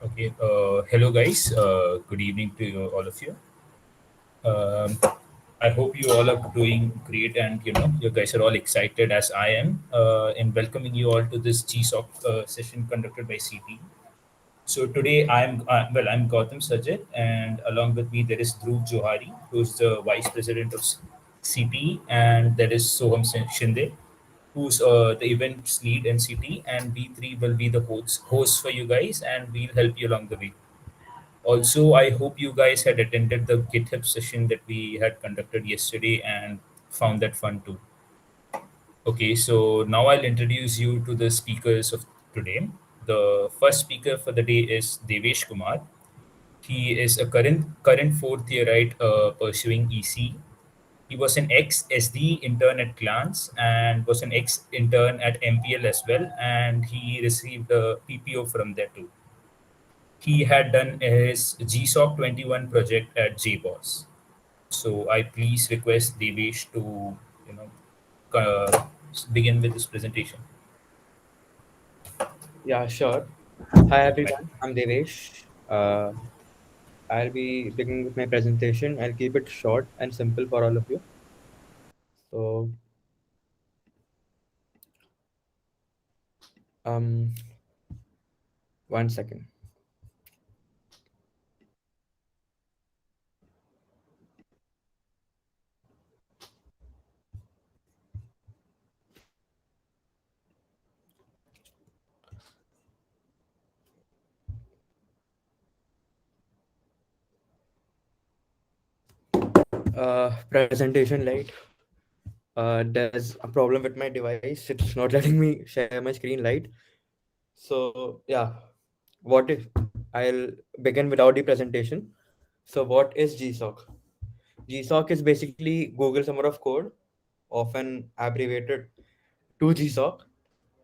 Okay. Hello, guys. Good evening to all of you. Um, I hope you all are doing great, and you guys are all excited as I am in welcoming you all to this GSoC session conducted by CT. So today I'm Gautam Sajit, and along with me there is Dhruv Johari, who's the Vice President of CT, and there is Shinde, who's the events lead in CT, and we three will be the hosts for you guys, and we'll help you along the way. Also, I hope you guys had attended the GitHub session that we had conducted yesterday and found that fun too. Okay, so now I'll introduce you to the speakers of today. The first speaker for the day is Devesh Kumar. He is a current fourth yearite pursuing EC. He was an ex SD intern at Glance and was an ex intern at MPL as well, and he received a PPO from there too. He had done his GSoC 21 project at JBoss. So I please request Devesh to you know begin with this presentation. Yeah, sure. Hi Yeah, everyone, I'm Devesh. I'll be beginning with my presentation. I'll keep it short and simple for all of you. So, um, one second. Presentation light. There's a problem with my device. It's not letting me share my screen light. So, yeah, what if I'll begin without the presentation? So, what is GSoC? GSoC is basically Google Summer of Code, often abbreviated to GSoC.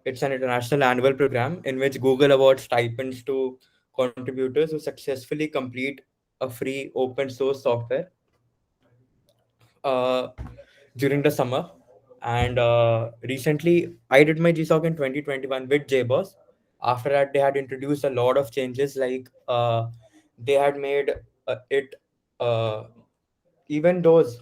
It's an international annual program in which Google awards stipends to contributors who successfully complete a free open source software uh, during the summer. And recently, I did my GSoC in 2021 with JBoss. After that, they had introduced a lot of changes, like they had made it uh, even those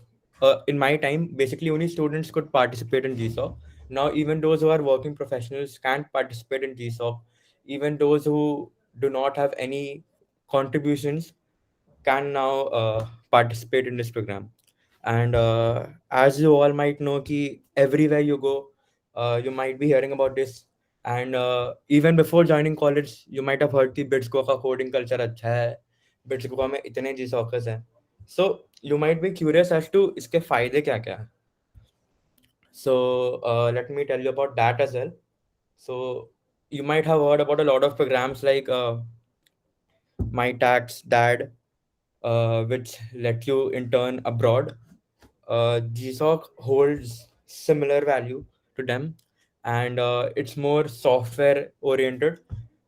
in my time, basically only students could participate in GSoC. Now even those who are working professionals can't participate in GSoC. Even those who do not have any contributions can now participate in this program. And as you all might know, ki everywhere you go, you might be hearing about this. And even before joining college, you might have heard कि बिट्सको का coding culture अच्छा है, बिट्सको में इतने जी shockers हैं. So you might be curious as to इसके फायदे क्या क्या हैं. So let me tell you about that as well. So you might have heard about a lot of programs like My Tax Dad, which let you intern abroad. GSoC holds similar value to them, and it's more software oriented,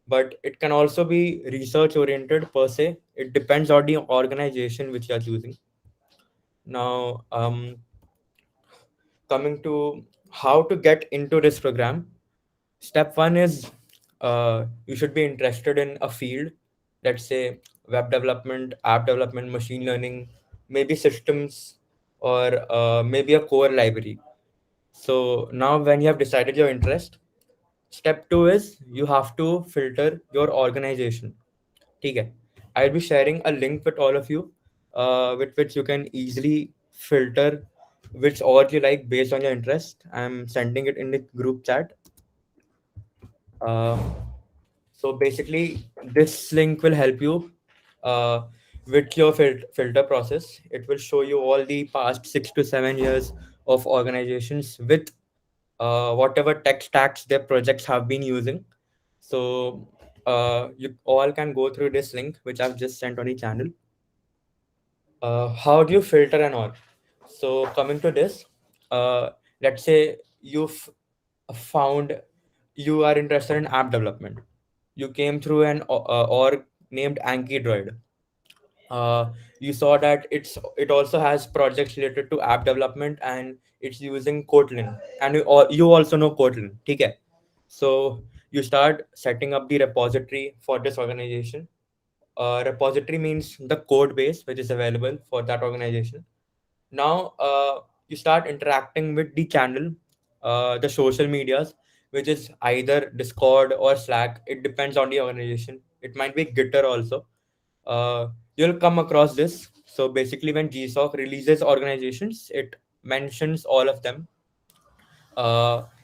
but it can also be research oriented per se. It depends on the organization which you are choosing. Now, coming to how to get into this program, step one is you should be interested in a field, let's say web development, app development, machine learning, maybe systems, or maybe a core library. So now when you have decided your interest, step two is you have to filter your organization. Okay. I'll be sharing a link with all of you with which you can easily filter which org you like based on your interest. I'm sending it in the group chat. Uh, so basically, this link will help you uh, with your filter process. It will show you all the past 6 to 7 years of organizations with whatever tech stacks their projects have been using. So you all can go through this link, which I've just sent on the channel. How do you filter and all? So coming to this, let's say you've found you are interested in app development. You came through an org named Anki Droid. You saw that it also has projects related to app development and it's using Kotlin, and you also know Kotlin. Okay, so you start setting up the repository for this organization. Repository means the code base which is available for that organization. Now you start interacting with the channel, the social medias, which is either Discord or Slack. It depends on the organization. It might be Gitter also. You'll come across this. So basically, when GSoC releases organizations, it mentions all of them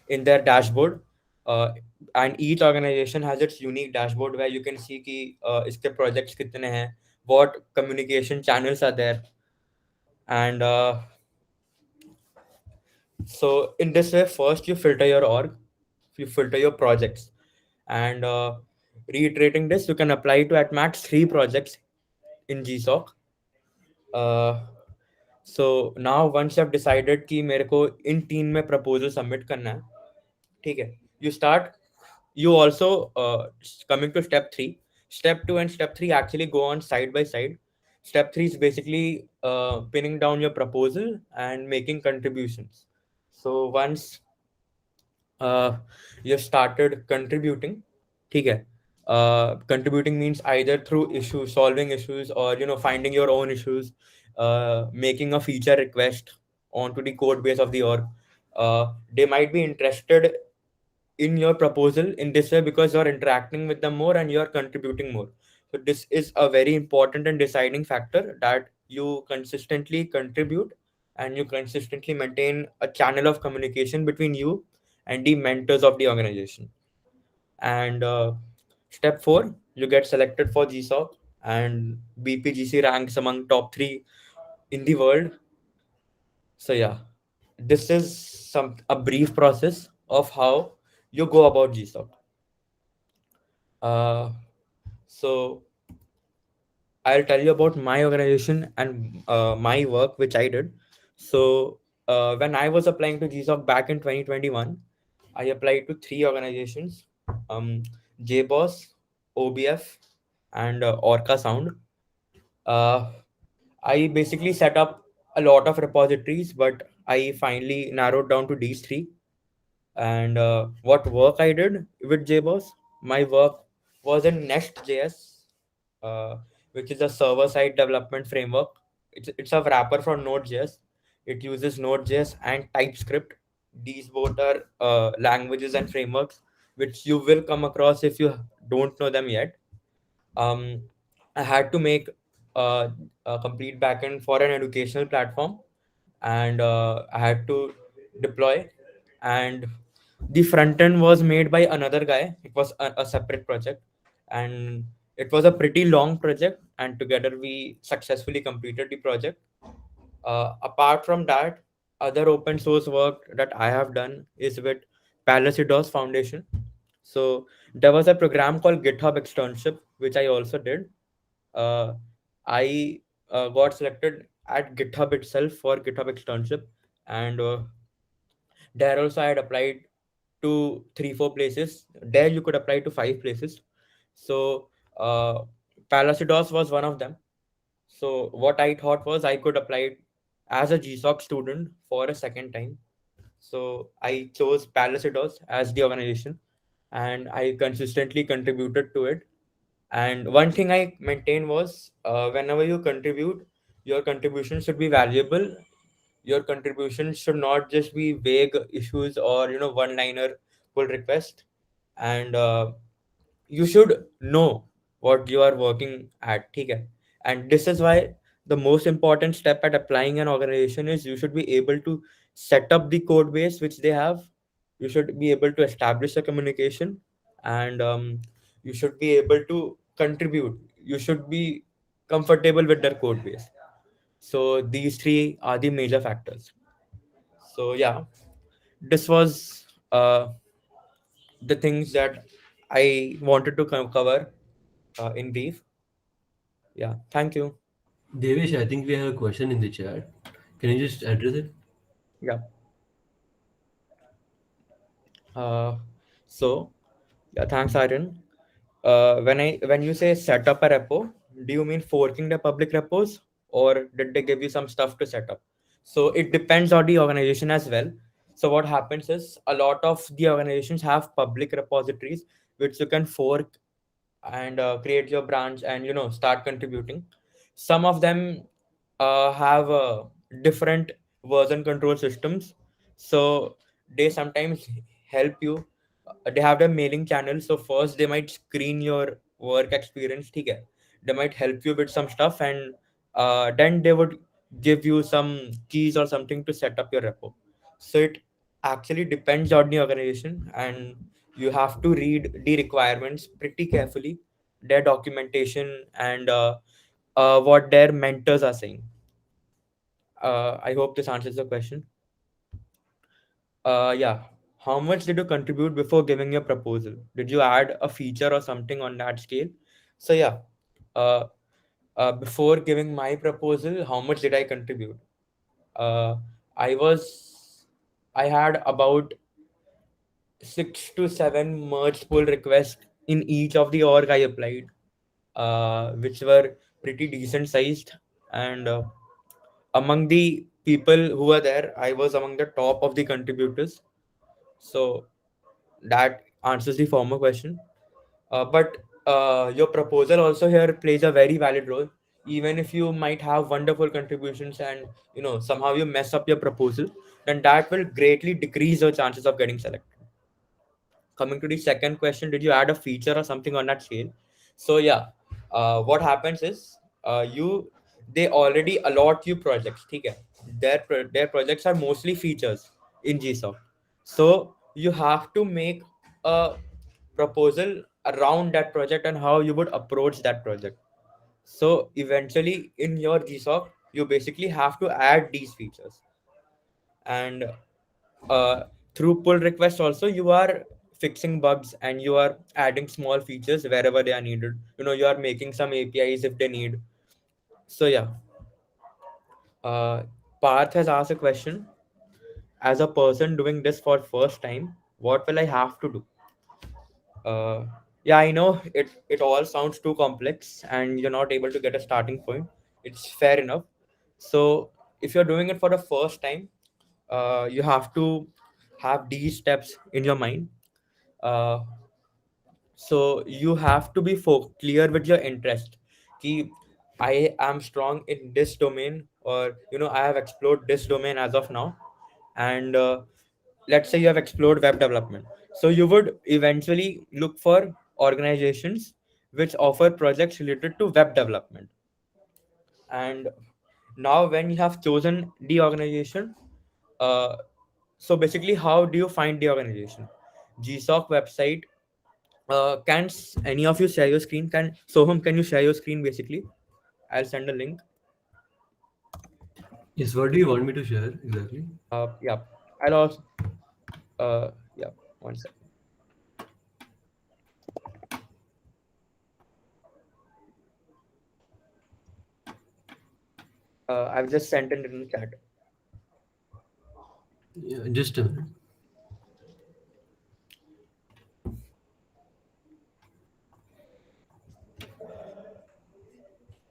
in their dashboard. uh, and each organization has its unique dashboard where you can see कि इसके projects कितने हैं, what communication channels are there. And so in this way, first you filter your org, you filter your projects, and reiterating this, you can apply to at max 3 projects in GSoC. uh, so now once you have decided कि मेरे को इन 3 में proposal submit करना है, ठीक है, you start. You also coming to step 3. Step 2 and step 3 actually go on side by side. Step 3 is basically pinning down your proposal and making contributions. So once you started contributing, ठीक है, contributing means either through issues, solving issues, or finding your own issues, making a feature request onto the code base of the org. They might be interested in your proposal in this way because you're interacting with them more and you're contributing more. So this is a very important and deciding factor, that you consistently contribute and you consistently maintain a channel of communication between you and the mentors of the organization. And step 4, you get selected for GSoC, and BPGC ranks among top 3 in the world. So yeah, this is some a brief process of how you go about GSoC. Uh, so I'll tell you about my organization and my work which I did. So when I was applying to GSoC back in 2021, I applied to 3 organizations: um, JBoss, OBF, and Orca Sound. Uh, I basically set up a lot of repositories, but I finally narrowed down to these 3. And what work I did with JBoss, my work was in Next.js, uh, which is a server-side development framework. It's a wrapper for Node.js. It uses Node.js and TypeScript. These both are languages and frameworks which you will come across if you don't know them yet. Um, I had to make a complete backend for an educational platform, and I had to deploy. And the front end was made by another guy. It was a separate project, and it was a pretty long project. And together we successfully completed the project. Apart from that, other open source work that I have done is with Palacidos Foundation. So there was a program called GitHub Externship, which I also did. uh, I got selected at GitHub itself for GitHub Externship, and there also I had applied to 3 4 places. There you could apply to 5 places. So Palacidos was one of them. So what I thought was I could apply as a GSoC student for a second time. So I chose Palacidos as the organization, and I consistently contributed to it. And one thing I maintain was, whenever you contribute, your contribution should be valuable. Your contribution should not just be vague issues or one liner pull request. And you should know what you are working at, okay? And this is why the most important step at applying an organization is you should be able to set up the code base which they have. You should be able to establish the communication, and you should be able to contribute. You should be comfortable with their code base. So these 3 are the major factors. So yeah, this was the things that I wanted to cover in brief. Yeah, thank you. Devesh, I think we have a question in the chat. Can you just address it? Yeah. Uh, so yeah, thanks, Aryan. When you say set up a repo, do you mean forking the public repos, or did they give you some stuff to set up? So it depends on the organization as well. So what happens is a lot of the organizations have public repositories which you can fork and create your branch and start contributing. Some of them have different version control systems, so they sometimes help you. They have their mailing channel, so first they might screen your work experience, okay? They might help you with some stuff, and then they would give you some keys or something to set up your repo. So it actually depends on the organization, and you have to read the requirements pretty carefully, their documentation, and what their mentors are saying. I hope this answers the question. Yeah. How much did you contribute before giving your proposal? Did you add a feature or something on that scale? So yeah, uh, before giving my proposal, how much did I contribute? Uh, I was, I had about 6 to 7 merge pull requests in each of the org I applied, which were pretty decent sized. And among the people who were there, I was among the top of the contributors. So that answers the former question. But your proposal also here plays a very valid role. Even if you might have wonderful contributions and somehow you mess up your proposal, then that will greatly decrease your chances of getting selected. Coming to the second question, did you add a feature or something on that scale? So yeah, what happens is you they already allot you projects, okay? Their projects are mostly features in GSoC. So you have to make a proposal around that project and how you would approach that project. So eventually in your GSoC, you basically have to add these features. And uh, through pull request also, you are fixing bugs and you are adding small features wherever they are needed. You are making some APIs if they need. So yeah, uh, Parth has asked a question. As a person doing this for first time, what will I have to do? uh, yeah, I know it all sounds too complex and you're not able to get a starting point. It's fair enough. So if you're doing it for the first time, you have to have these steps in your mind. uh, so you have to be clear with your interest. Ki I am strong in this domain, or I have explored this domain as of now. And let's say you have explored web development, so you would eventually look for organizations which offer projects related to web development. And now when you have chosen the organization, uh, so basically how do you find the organization? GSoC website. Any of you share your screen? Can Soham, can you share your screen basically? I'll send a link. Yes, what do you want me to share exactly? Yeah, I'll also yeah, one sec. I've just sent it in the chat. Yeah, just a minute.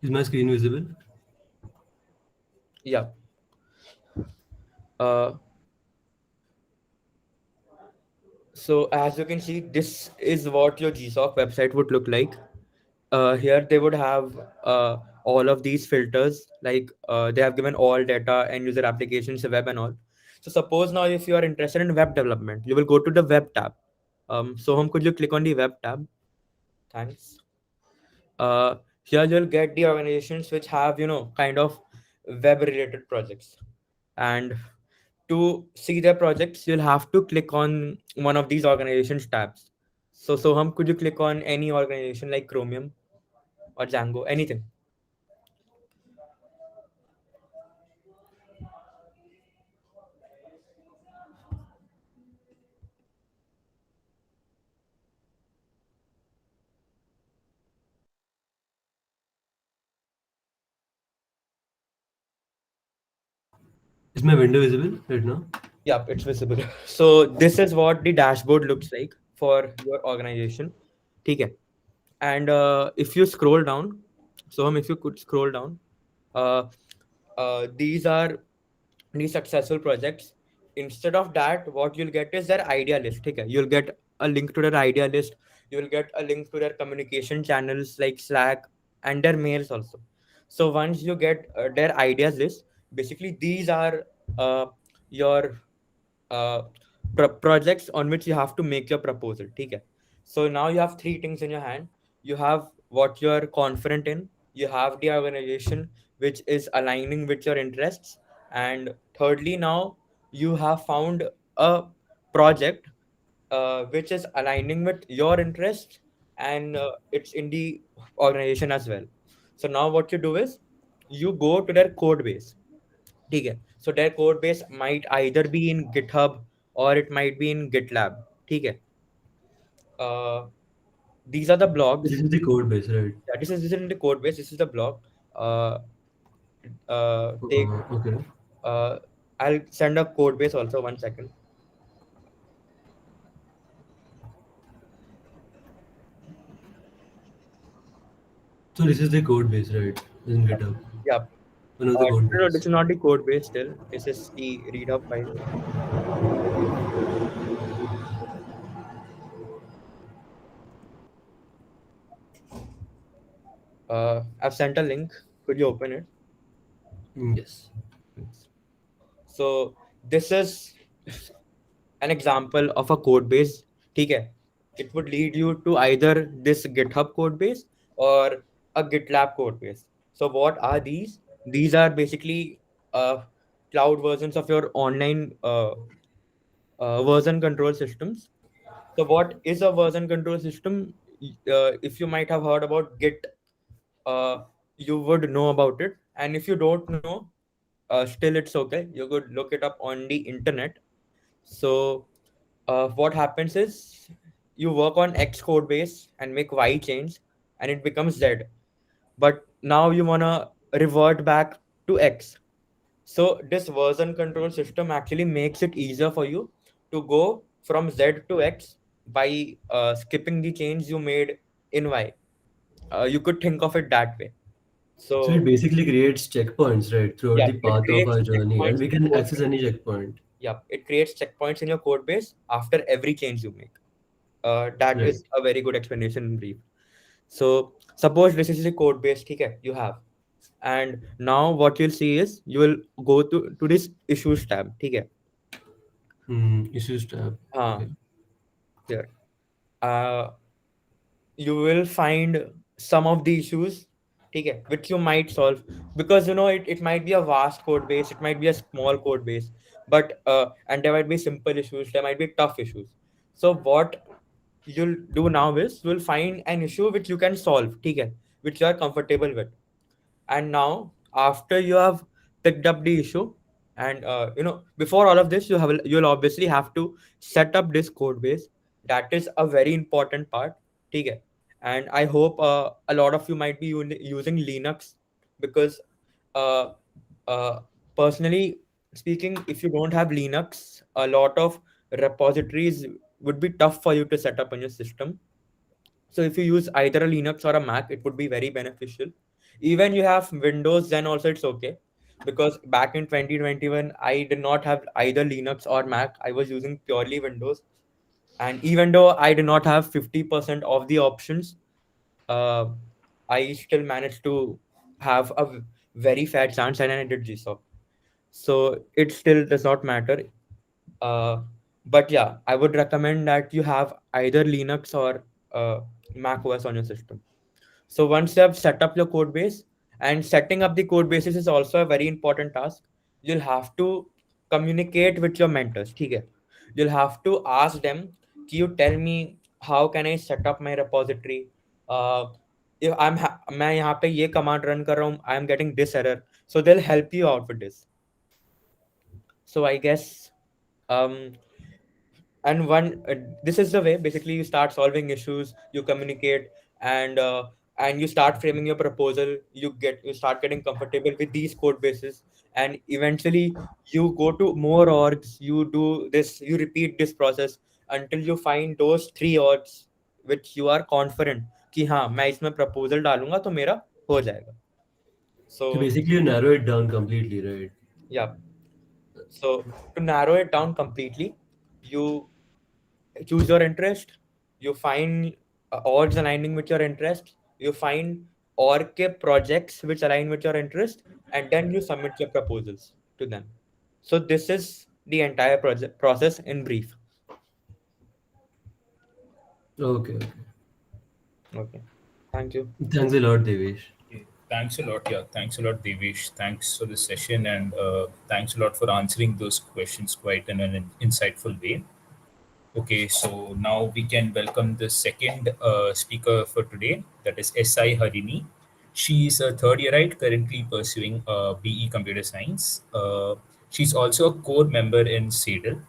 Is my screen visible? Yeah. uh so as you can see, this is what your GSoC website would look like. Here they would have all of these filters, like they have given all data and user applications, web and all. So suppose now if you are interested in web development, you will go to the web tab. Soham, could you click on the web tab? Thanks. Here you'll get the organizations which have kind of web related projects. And to see their projects, you'll have to click on one of these organizations tabs. So Soham, could you click on any organization like Chromium or Django, anything? Is my window visible right now? Yep, it's visible. So this is what the dashboard looks like for your organization. Okay. And if you scroll down, so if you could scroll down, uh, these are the successful projects. Instead of that, what you'll get is their idea list. Okay. You'll get a link to their idea list You will get a link to their communication channels like Slack and their mails also. So once you get their ideas list, basically these are uh, your uh, projects on which you have to make your proposal. Okay. So now you have three things in your hand. You have what you're confident in. You have the organization which is aligning with your interests, and thirdly, now you have found a project which is aligning with your interests, and it's in the organization as well. So now what you do is you go to their code base. ठीक है, so their code base might either be in GitHub or it might be in GitLab. ठीक है, uh, these are the This blogs. is the code base, right? Yeah, this is in the code base. This is the blog. uh, Take Okay. uh, I'll send a code base also. 1 second. So this is the code base, right? In Yeah, GitHub. yeah. One of the code No, no, this base. is not the code base still. This is the read file. I've sent a link. Could you open it? Yes. So this is an example of a code base. ठीक है, it would lead you to either this GitHub code base or a GitLab code base. So what are these are basically uh, cloud versions of your online version control systems. So what is a version control system? If you might have heard about Git, uh, you would know about it, and if you don't know, still it's okay, you could look it up on the internet. So what happens is you work on X code base and make Y change, and it becomes Z. But now you wanna revert back to X. So this version control system actually makes it easier for you to go from Z to X by skipping the change you made in Y. You could think of it that way. So it So basically creates checkpoints, right, throughout yeah, the it path of creates our journey, and checkpoints we in your can code access base. any checkpoint. Yeah, it creates checkpoints in your code base after every change you make. That Right. is a very good explanation in brief. So suppose this is the code base, okay, you have, and now what you'll see is you will go to this issues tab, okay. Issues tab. uh, Okay. Here, uh, you will find some of the issues, okay, which you might solve, because it might be a vast code base, it might be a small code base, but and there might be simple issues, there might be tough issues. So what you'll do now is you'll find an issue which you can solve, okay, which you are comfortable with. And now after you have picked up the issue, and before all of this, you'll obviously have to set up this code base. That is a very important part, okay. And I hope a lot of you might be using Linux, because uh, uh, personally speaking, if you don't have Linux, a lot of repositories would be tough for you to set up on your system. So if you use either a Linux or a Mac, it would be very beneficial. Even you have Windows, then also it's okay. Because back in 2021, I did not have either Linux or Mac. I was using purely Windows. And even though I did not have 50% of the options, uh, I still managed to have a very fair chance, and I did GSoC. So it still does not matter. Uh, but yeah, I would recommend that you have either Linux or Mac OS on your system. So once you have set up your code base, and setting up the code bases is also a very important task. You'll have to communicate with your mentors. Okay? You'll have to ask them, can you tell me how can I set up my repository? Uh, if मैं यहाँ पे ये command run कर रहा हूँ, I am getting this error. So they'll help you out with this. So I guess um, and one this is the way basically you start solving issues, you communicate, and you start framing your proposal, you start getting comfortable with these code bases, and eventually you go to more orgs, you do this, you repeat this process until you find those three orgs which you are confident कि हाँ मैं इसमें proposal डालूंगा तो मेरा हो जाएगा. So So basically, you narrow it down completely, right? yeah, so to narrow it down completely, you choose your interest, you find orgs aligning with your interests, you find org projects which align with your interest, and then you submit your proposals to them. So this is the entire project process in brief. Okay, okay. Okay, thank you. Thanks a lot, Devesh. Okay, thanks a lot. Yeah, thanks a lot, Devesh. Thanks for the session, and thanks a lot for answering those questions quite in an insightful way. Okay, so now we can welcome the second speaker for today. That is SI Harini. She is a third yearite currently pursuing BE Computer Science. She's also a core member in SADL.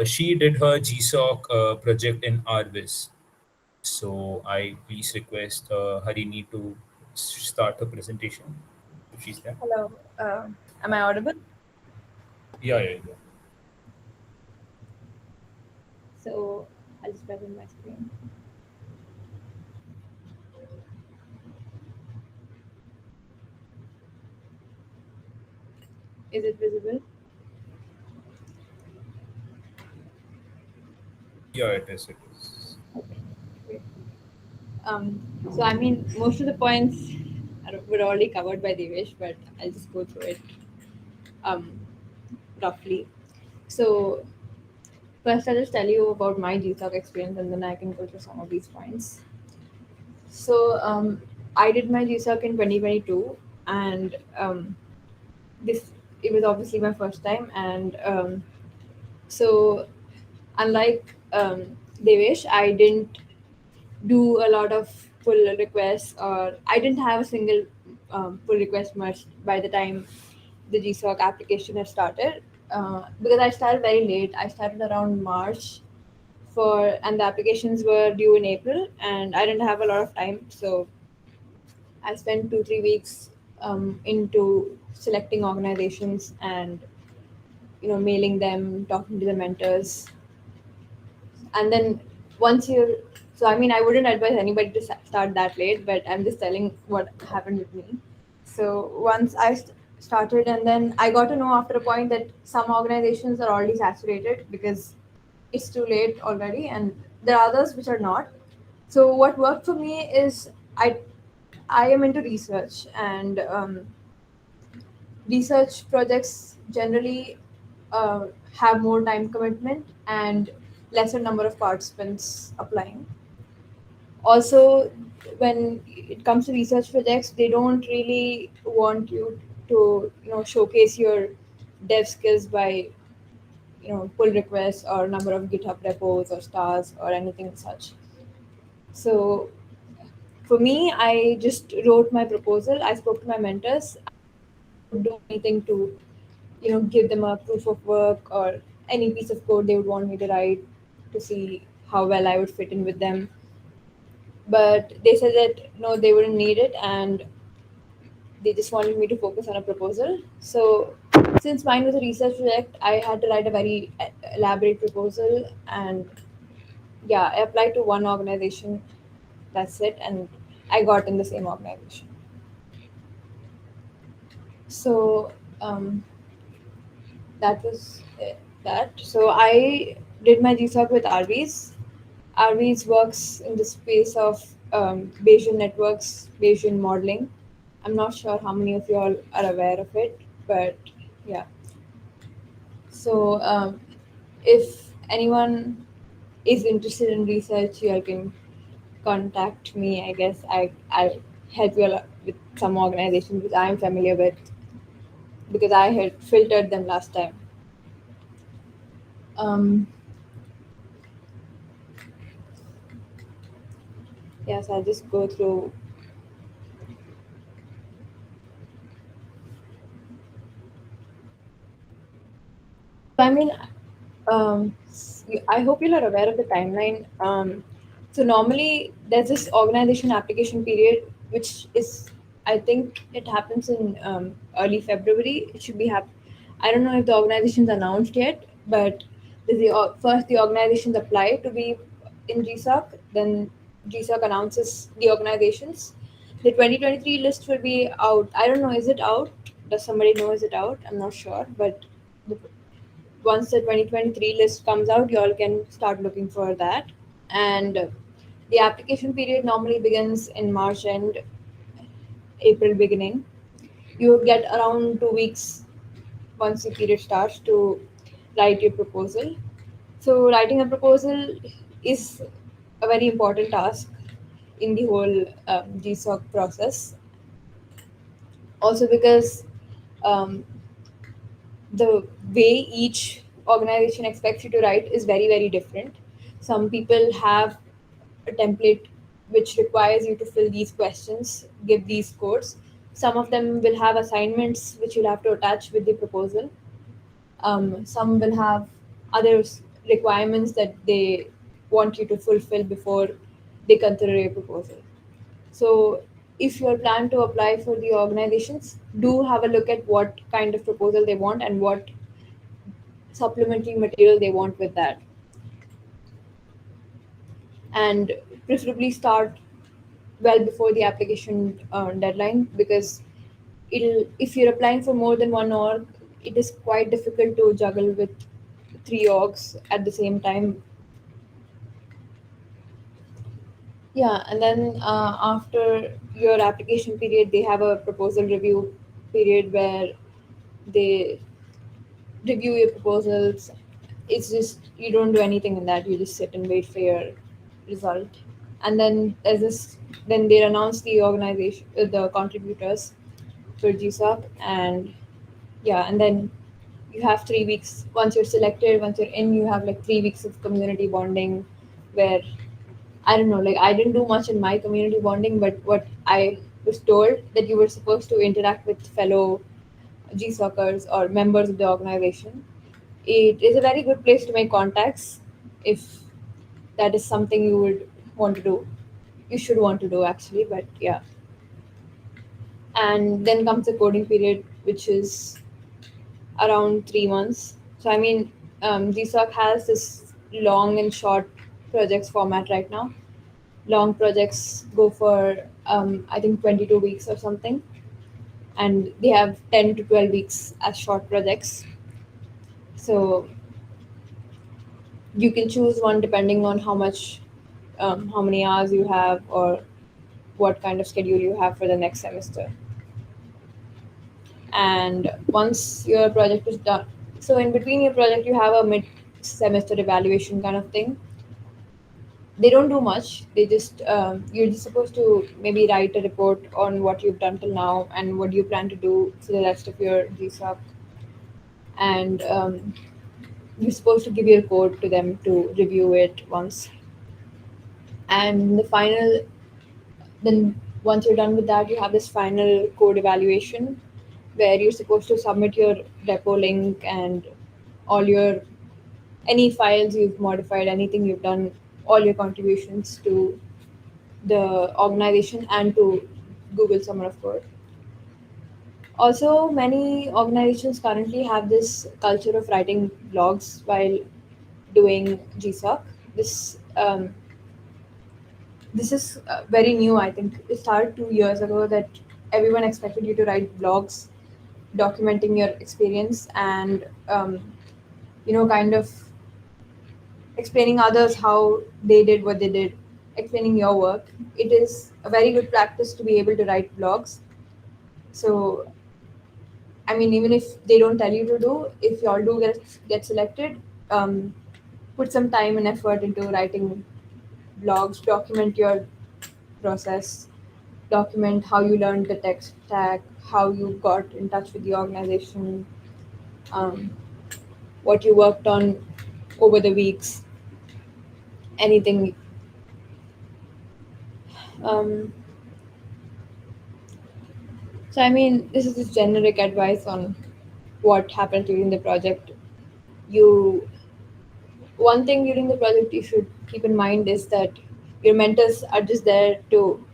She did her GSoC project in RVIS. So I please request Harini to start her presentation if she's there. Hello. Am I audible? Yeah, yeah, yeah. So I'll just present my screen. Is it visible? Yeah, it is. It is. Okay. Great. So I mean, most of the points were already covered by Devesh, but I'll just go through it um, roughly. So first, I'll just tell you about my GSoC experience, and then I can go through some of these points. So I did my GSoC in 2022, and this it was obviously my first time, and so unlike Devesh, I didn't do a lot of pull requests, or I didn't have a single pull request merged by the time the GSoC application had started, because I started very late. I started around March and the applications were due in April, and I didn't have a lot of time, so I spent 2 3 weeks into selecting organizations and mailing them, talking to the mentors, and then once you're so I mean, I wouldn't advise anybody to start that late, but I'm just telling what happened with me. So once started, and then I got to know after a point that some organizations are already saturated because it's too late already, and there are others which are not. So what worked for me is I am into research, and research projects generally have more time commitment and lesser number of participants applying. Also, when it comes to research projects, they don't really want you to showcase your dev skills by pull requests or number of GitHub repos or stars or anything such. So for me, I just wrote my proposal. I spoke to my mentors. I would do anything to give them a proof of work or any piece of code they would want me to write to see how well I would fit in with them. But they said that no, they wouldn't need it, and they just wanted me to focus on a proposal. So since mine was a research project, I had to write a very elaborate proposal, and yeah, I applied to one organization. That's it, and I got in the same organization. So that was that. So I did my GSoC with RVs. RVs works in the space of Bayesian networks, Bayesian modeling. I'm not sure how many of you all are aware of it, but yeah. So if anyone is interested in research, you all can contact me. I guess I help you a lot with some organizations which I'm familiar with because I had filtered them last time. Um, yes, I'll just go through. I mean, I hope you are aware of the timeline. So normally there's this organization application period, which is, I think it happens in early February. It should be I don't know if the organization's announced yet, but first the organizations apply to be in GSoC, then GSoC announces the organizations. The 2023 list will be out. I don't know, is it out? Does somebody know is it out? I'm not sure, but the once the 2023 list comes out, you all can start looking for that. And The application period normally begins in March and April beginning. You get around 2 weeks once the period starts to write your proposal. So, writing a proposal is a very important task in the whole GSoC process. Also, because um, the way each organization expects you to write is very, very different. Some people have a template which requires you to fill these questions, give these codes. Some of them will have assignments which you'll have to attach with the proposal. Some will have other requirements that they want you to fulfill before they consider a proposal. So, if you are planning to apply for the organizations, do have a look at what kind of proposal they want and what supplementary material they want with that, and preferably start well before the application deadline, because if you're applying for more than one org, it is quite difficult to juggle with three orgs at the same time. Yeah, and then after your application period, they have a proposal review period where they review your proposals. It's just you don't do anything in that. You just sit and wait for your result. And then there's this. Then they announce the organization, the contributors for GSoC, and yeah, and then you have 3 weeks. Once you're selected, once you're in, you have like 3 weeks of community bonding, where I don't know, like I didn't do much in my community bonding, but what I was told that you were supposed to interact with fellow GSoCers or members of the organization. It is a very good place to make contacts if that is something you would want to do. You should want to do actually, but yeah. And then comes the coding period, which is around 3 months. So I mean, GSoC has this long and short projects format right now. Long projects go for I think 22 weeks or something, and they have 10 to 12 weeks as short projects. So you can choose one depending on how many hours you have, or what kind of schedule you have for the next semester. And once your project is done, so in between your project, you have a mid semester evaluation kind of thing. They don't do much. They just you're just supposed to maybe write a report on what you've done till now and what you plan to do for the rest of your GSoC, and you're supposed to give your code to them to review it once. And the final, then once you're done with that, you have this final code evaluation where you're supposed to submit your repo link and all your any files you've modified, anything you've done, all your contributions to the organization and to Google Summer of Code. Also, many organizations currently have this culture of writing blogs while doing GSoC. This is very new. I think it started 2 years ago that everyone expected you to write blogs documenting your experience and kind of explaining others how they did what they did, explaining your work. It is a very good practice to be able to write blogs. So I mean, even if they don't tell you to do, if y'all do get selected, um, put some time and effort into writing blogs. Document your process. Document how you learned the tech stack, how you got in touch with the organization, um, what you worked on over the weeks, anything. Um, so I mean, this is just generic advice on what happened during the project. You One thing during the project you should keep in mind is that your mentors are just there to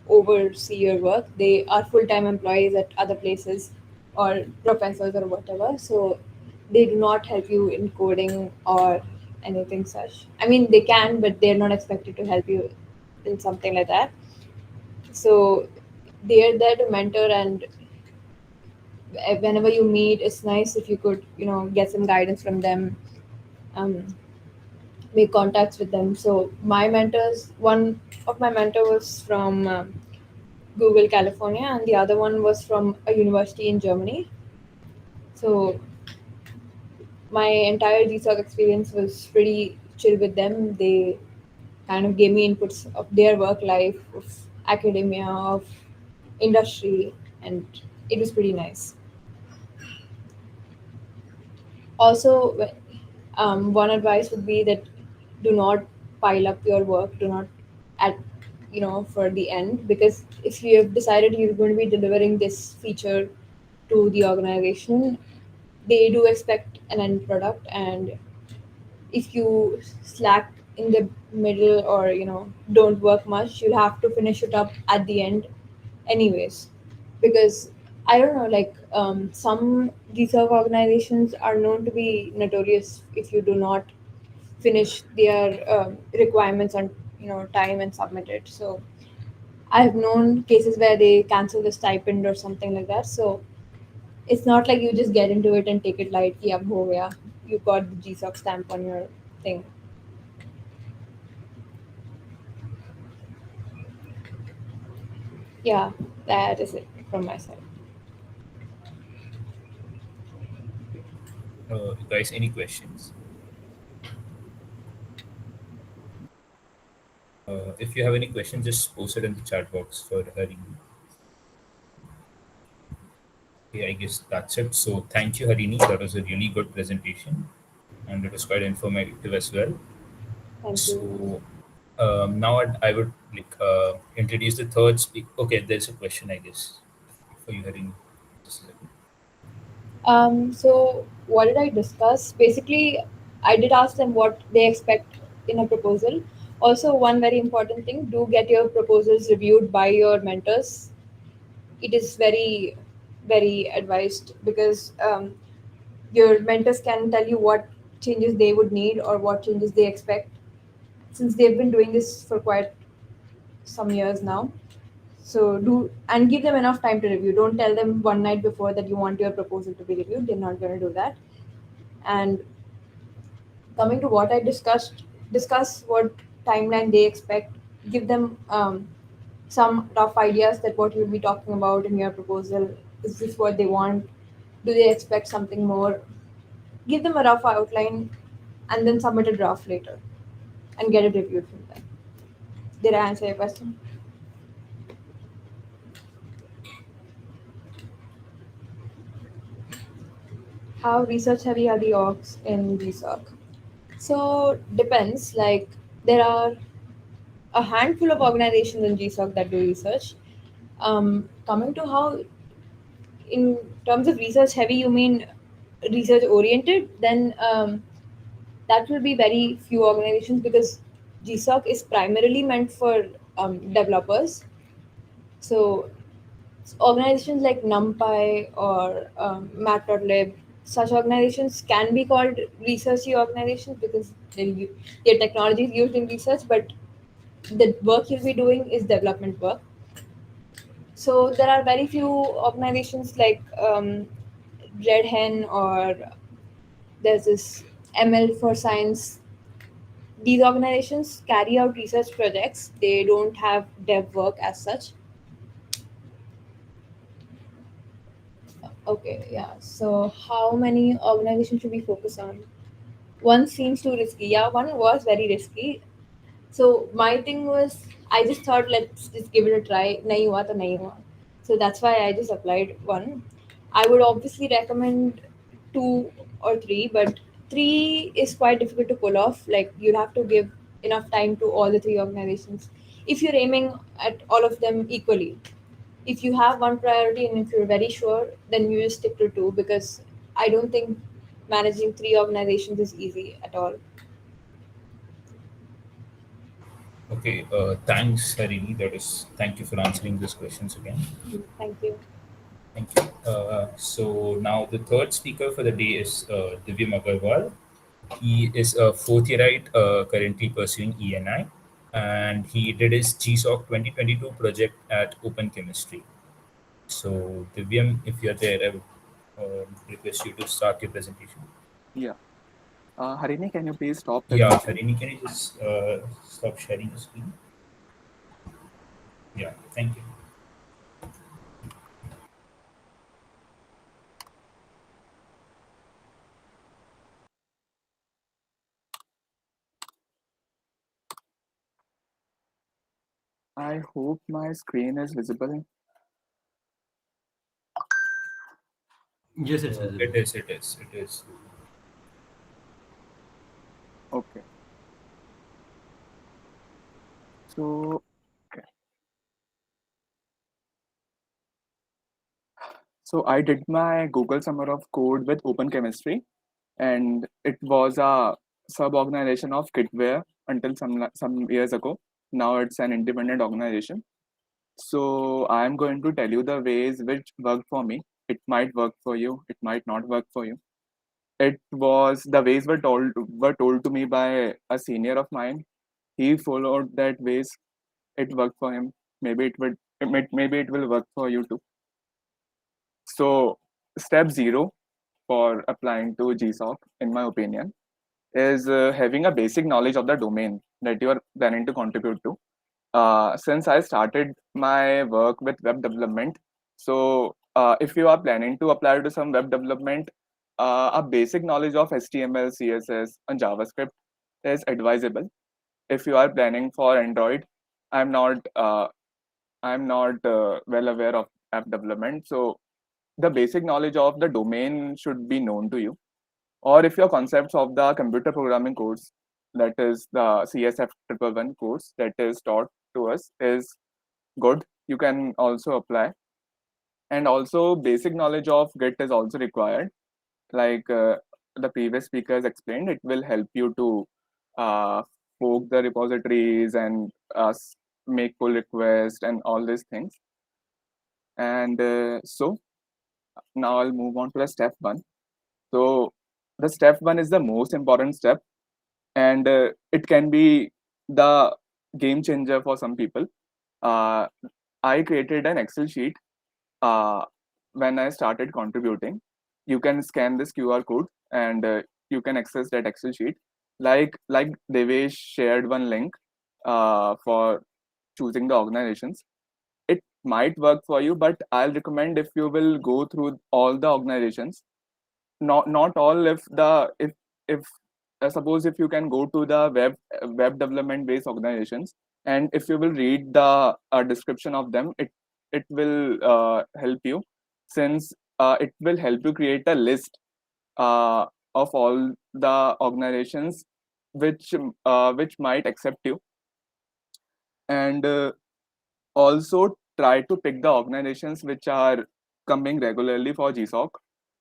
oversee your work. They are full-time employees at other places or professors or whatever. So they do not help you in coding or anything such. I mean, they can, but they're not expected to help you in something like that. So they're there to mentor, and whenever you meet, it's nice if you could, get some guidance from them. Um, make contacts with them. So my mentors, one of my mentor was from Google California, and the other one was from a university in Germany. So my entire GSoC experience was pretty chill with them. They kind of gave me inputs of their work life, of academia, of industry, and it was pretty nice. Also, one advice would be that do not pile up your work. Do not at for the end, because if you have decided you're going to be delivering this feature to the organization, they do expect an end product, and if you slack in the middle or don't work much, you'll have to finish it up at the end anyways. Because I don't know, like some research organizations are known to be notorious if you do not finish their requirements on time and submit it. So I have known cases where they cancel the stipend or something like that. So it's not like you just get into it and take it light. Ki ab ho gaya. You got the GSoC stamp on your thing. Yeah, that is it from my side. Guys, any questions? If you have any questions, just post it in the chat box for Harini. Okay, I guess that's it. So thank you, Harini. That was a really good presentation, and it was quite informative as well. Thank you. So now I would like introduce the third speaker. Okay, there's a question, I guess, for you, Harini. Just a second. So what did I discuss? Basically, I did ask them what they expect in a proposal. Also, one very important thing: do get your proposals reviewed by your mentors. It is very, very advised, because your mentors can tell you what changes they would need or what changes they expect, since they've been doing this for quite some years now. So do, and give them enough time to review. Don't tell them one night before that you want your proposal to be reviewed. They're not going to do that. And coming to what I discussed, discuss what timeline they expect. Give them some rough ideas that what you'll be talking about in your proposal. Is this what they want? Do they expect something more? Give them a rough outline, and then submit a draft later and get it reviewed from them. Did I answer your question? How research heavy are the orgs in GSoC? So depends. Like there are a handful of organizations in GSoC that do research. Coming to how, in terms of research heavy, you mean research oriented? Then that will be very few organizations, because GSoC is primarily meant for developers. So organizations like NumPy or Mat.lib, such organizations can be called researchy organizations, because their technology is used in research, but the work you'll be doing is development work. So there are very few organizations like Red Hen, or there's this ML for Science. These organizations carry out research projects. They don't have dev work as such. Okay, yeah. So how many organizations should we focus on? One seems too risky. Yeah, one was very risky. So my thing was, I just thought let's just give it a try. Nahi hua to nahi hua. So that's why I just applied one. I would obviously recommend two or three, but three is quite difficult to pull off. Like you'll have to give enough time to all the three organizations if you're aiming at all of them equally. If you have one priority and if you're very sure, then you just stick to two, because I don't think managing three organizations is easy at all. Okay, thanks, Harini. Thank you for answering these questions again. Thank you. Thank you. So now the third speaker for the day is Divyam Agarwal. He is a fourth yearite currently pursuing ENI, and he did his GSoC 2022 project at Open Chemistry. So Divyam, if you're there, I would request you to start your presentation. Yeah. Harini, can you please stop the Yeah, discussion? Harini, can you just stop sharing the screen? Yeah, thank you. I hope my screen is visible. Yes, it's It visible. is, it is, it is. Okay. So, okay. So I did my Google Summer of Code with Open Chemistry, and it was a sub-organization of Kitware until some years ago. Now it's an independent organization. So I'm going to tell you the ways which worked for me. It might work for you. It might not work for you. It was the ways were told to me by a senior of mine. He followed that ways. It worked for him. Maybe it will work for you too. So step zero for applying to GSoC, in my opinion, is having a basic knowledge of the domain that you are planning to contribute to. Since I started my work with web development, so if you are planning to apply to some web development, a basic knowledge of HTML, CSS, and JavaScript is advisable. If you are planning for Android, I'm not well aware of app development, so the basic knowledge of the domain should be known to you. Or if your concepts of the computer programming course, that is the CSF 111 course that is taught to us, is good, you can also apply. And also, basic knowledge of Git is also required. Like the previous speakers explained, it will help you to uh, fork the repositories and make pull requests and all these things. And so now I'll move on to the step one. So the step one is the most important step, and it can be the game changer for some people. Uh, I created an Excel sheet uh, when I started contributing. You can scan this QR code and you can access that Excel sheet. Like Devesh shared one link for choosing the organizations. It might work for you, but I'll recommend if you will go through all the organizations, not all. If suppose if you can go to the web development based organizations, and if you will read the description of them, it will help you, since it will help you create a list uh, of all the organizations which might accept you. And also try to pick the organizations which are coming regularly for GSoC,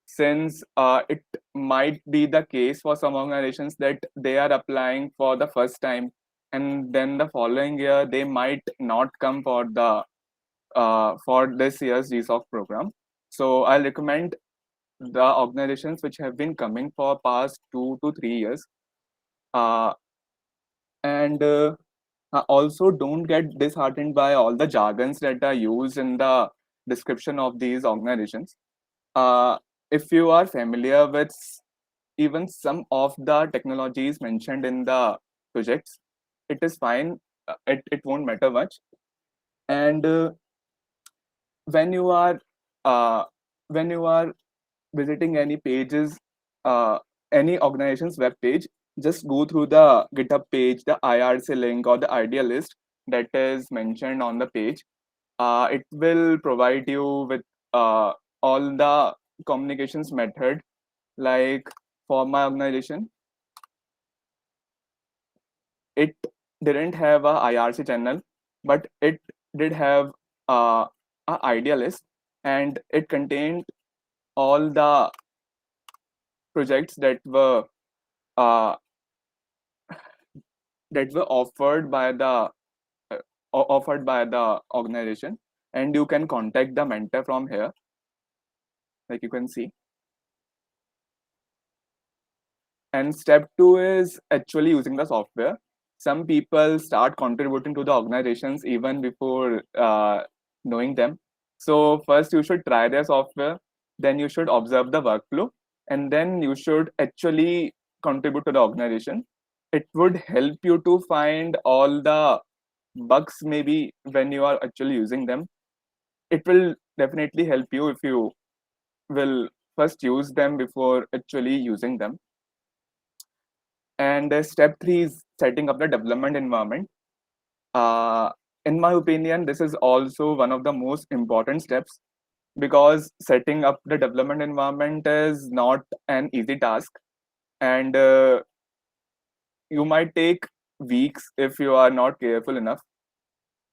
since it might be the case for some organizations that they are applying for the first time, and then the following year they might not come for this year's GSoC program. So I'll recommend the organizations which have been coming for past 2 to 3 years. Uh, and Also, don't get disheartened by all the jargons that are used in the description of these organizations. Uh, if you are familiar with even some of the technologies mentioned in the projects, it is fine. It won't matter much. And when you are uh, when you are visiting any pages, uh, any organization's web page, just go through the GitHub page, the IRC link, or the idea list that is mentioned on the page. It will provide you with all the communications method. Like for my organization, it didn't have a IRC channel, but it did have a idea list, and it contained all the projects uh, that were offered by the organization, and you can contact the mentor from here, like you can see. And step two is actually using the software. Some people start contributing to the organizations even before knowing them. So first you should try their software, then you should observe the workflow, and then you should actually contribute to the organization. It would help you to find all the bugs maybe when you are actually using them. It will definitely help you if you will first use them before actually using them. And step 3 is setting up the development environment. In my opinion, this is also one of the most important steps, because setting up the development environment is not an easy task, and you might take weeks if you are not careful enough.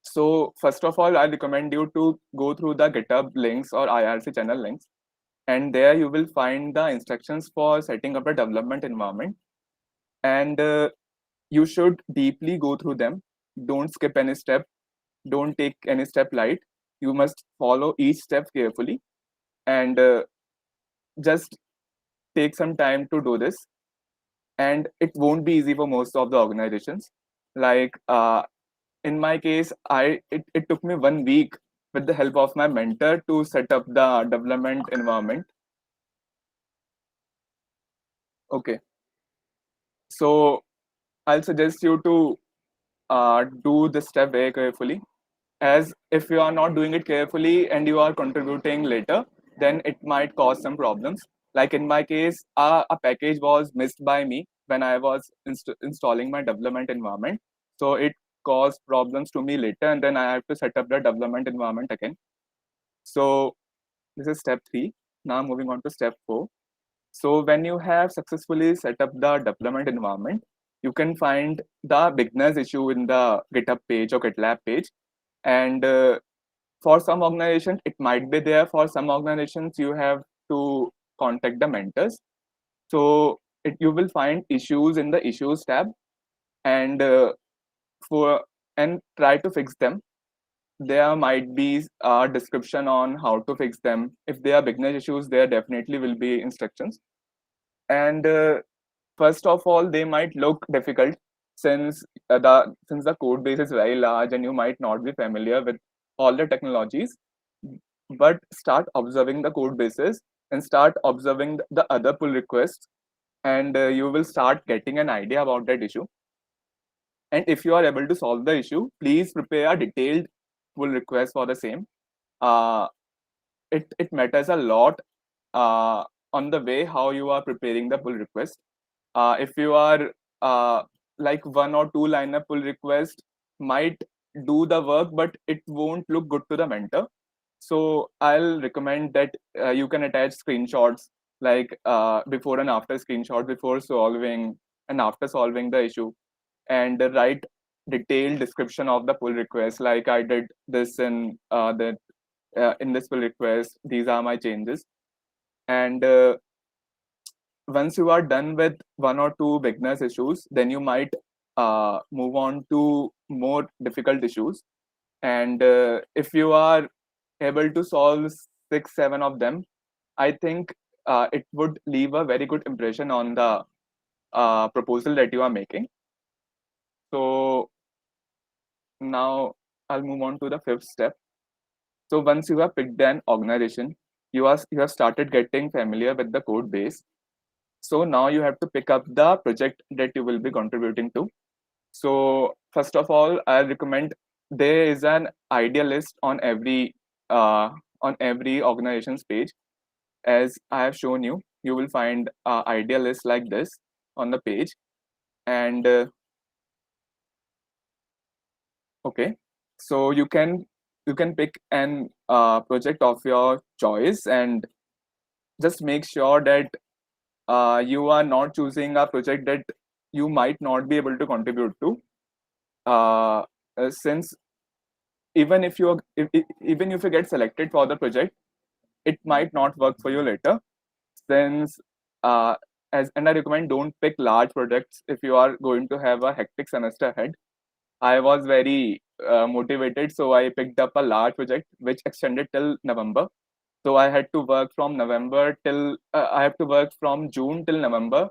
So first of all, I recommend you to go through the GitHub links or IRC channel links, and there you will find the instructions for setting up a development environment, and you should deeply go through them. Don't skip any step, don't take any step light. You must follow each step carefully, and just take some time to do this. And it won't be easy for most of the organizations. Like in my case, it took me 1 week with the help of my mentor to set up the development environment. Okay, so I'll suggest you to do this step very carefully, as if you are not doing it carefully and you are contributing later, then it might cause some problems. Like in my case, a package was missed by me when I was installing my development environment. So it caused problems to me later, and then I have to set up the development environment again. So this is step 3. Now moving on to step 4. So when you have successfully set up the development environment, you can find the beginners issue in the GitHub page or GitLab page. And for some organizations, it might be there. For some organizations, you have to contact the mentors. So you will find issues in the issues tab, and try to fix them. There might be a description on how to fix them. If they are beginner issues, there definitely will be instructions. And first of all, they might look difficult, since the code base is very large and you might not be familiar with all the technologies. But start observing the code bases and start observing the other pull requests, and you will start getting an idea about that issue. And if you are able to solve the issue, please prepare a detailed pull request for the same. It matters a lot on the way how you are preparing the pull request. If you are like 1 or 2 liner pull request might do the work, but it won't look good to the mentor. So I'll recommend that you can attach screenshots, like before and after screenshots, before solving and after solving the issue, and write detailed description of the pull request. Like I did this in in this pull request, these are my changes. And once you are done with 1 or 2 beginners issues, then you might move on to more difficult issues. And if you are able to solve 6-7 of them, I think it would leave a very good impression on the proposal that you are making. So now I'll move on to the 5th step. So once you have picked an organization, you have started getting familiar with the code base. So now you have to pick up the project that you will be contributing to. So first of all, I recommend there is an idea list on every organization's page. As I have shown you, you will find idea list like this on the page. And okay, so you can pick an project of your choice, and just make sure that you are not choosing a project that you might not be able to contribute to, since even if even if you get selected for the project, it might not work for you later. Since and I recommend don't pick large projects if you are going to have a hectic semester ahead. I was very motivated, so I picked up a large project which extended till November. So I had to work from I have to work from June till November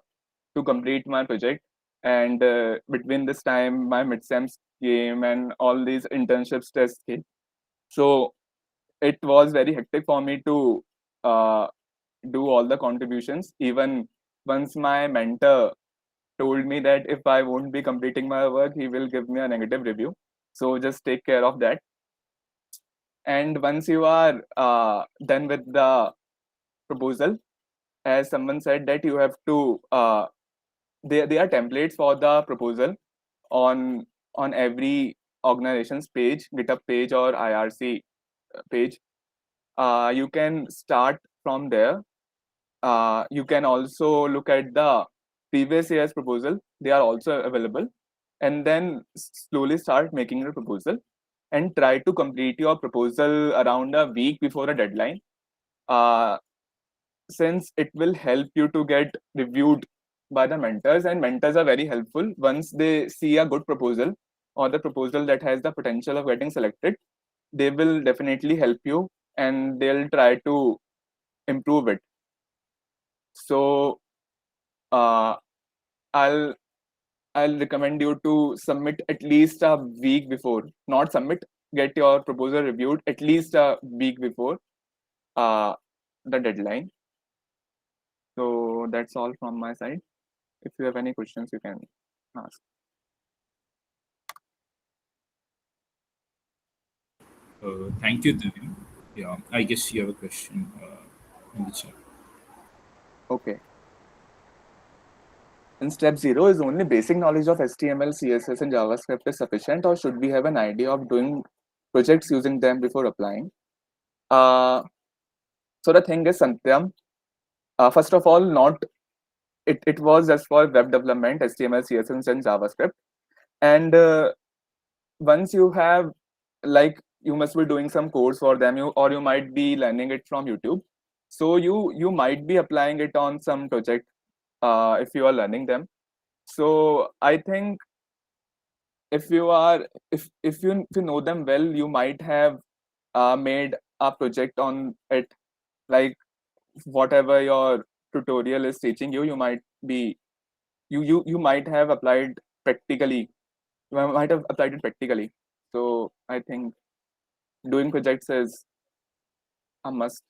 to complete my project. And between this time, my midsems came and all these internships tests came. So it was very hectic for me to do all the contributions. Even once my mentor told me that if I won't be completing my work, he will give me a negative review. So just take care of that. And once you are done with the proposal, as someone said that you have to there are templates for the proposal on every organization's page, GitHub page or IRC page. You can start from there. You can also look at the previous year's proposal. They are also available. And then slowly start making your proposal and try to complete your proposal around a week before a deadline. Uh, since it will help you to get reviewed by the mentors, and mentors are very helpful. Once they see a good proposal or the proposal that has the potential of getting selected, they will definitely help you and they'll try to improve it. So uh, i'll I'll recommend you to submit at least a week before. Not submit, get your proposal reviewed at least a week before uh, the deadline. So that's all from my side. If you have any questions, you can ask. Thank you, Divyam. Yeah, I guess you have a question in the chat. Okay. In step 0, is only basic knowledge of HTML, CSS, and JavaScript is sufficient, or should we have an idea of doing projects using them before applying? So the thing is, Santyam, first of all, not it was just for web development, HTML, CSS, and JavaScript. And once you have, like, you must be doing some course for them, or you might be learning it from YouTube. So you might be applying it on some project if you are learning them. So I think if you are if you know them well, you might have made a project on it, like whatever your tutorial is teaching you. You might be you might have applied practically. You might have applied it practically. So I think doing projects is a must.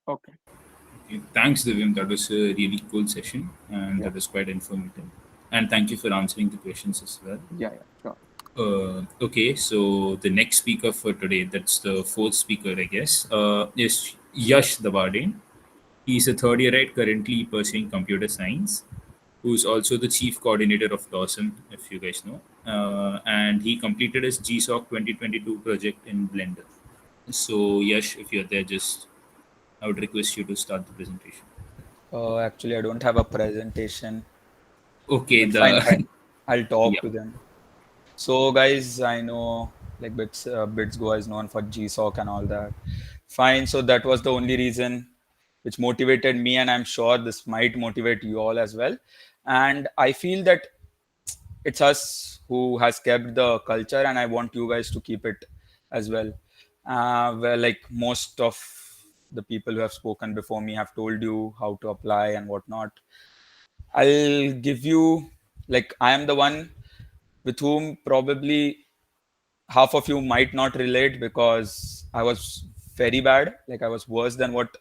Okay. Okay, thanks, Divyam. That was a really cool session, and Yeah. that was quite informative. And thank you for answering the questions as well. Yeah. Sure. Okay, so the next speaker for today, that's the fourth speaker, I guess, is Yash Dabhade. He's a third yearite currently pursuing computer science, who's also the chief coordinator of Dawson, if you guys know. And he completed his GSoC 2022 project in Blender. So, Yash, if you're there, just I would request you to start the presentation. Actually, I don't have a presentation, Okay, but fine, the fine. I'll talk yeah, to them. So, guys, I know like Bits Go is known for GSoC and all that. Fine. So that was the only reason which motivated me, and I'm sure this might motivate you all as well. And I feel that it's us who has kept the culture, and I want you guys to keep it as well. Where like most of the people who have spoken before me have told you how to apply and whatnot. I'll give you, like, I am the one with whom probably half of you might not relate, because I was very bad. Like, I was worse than what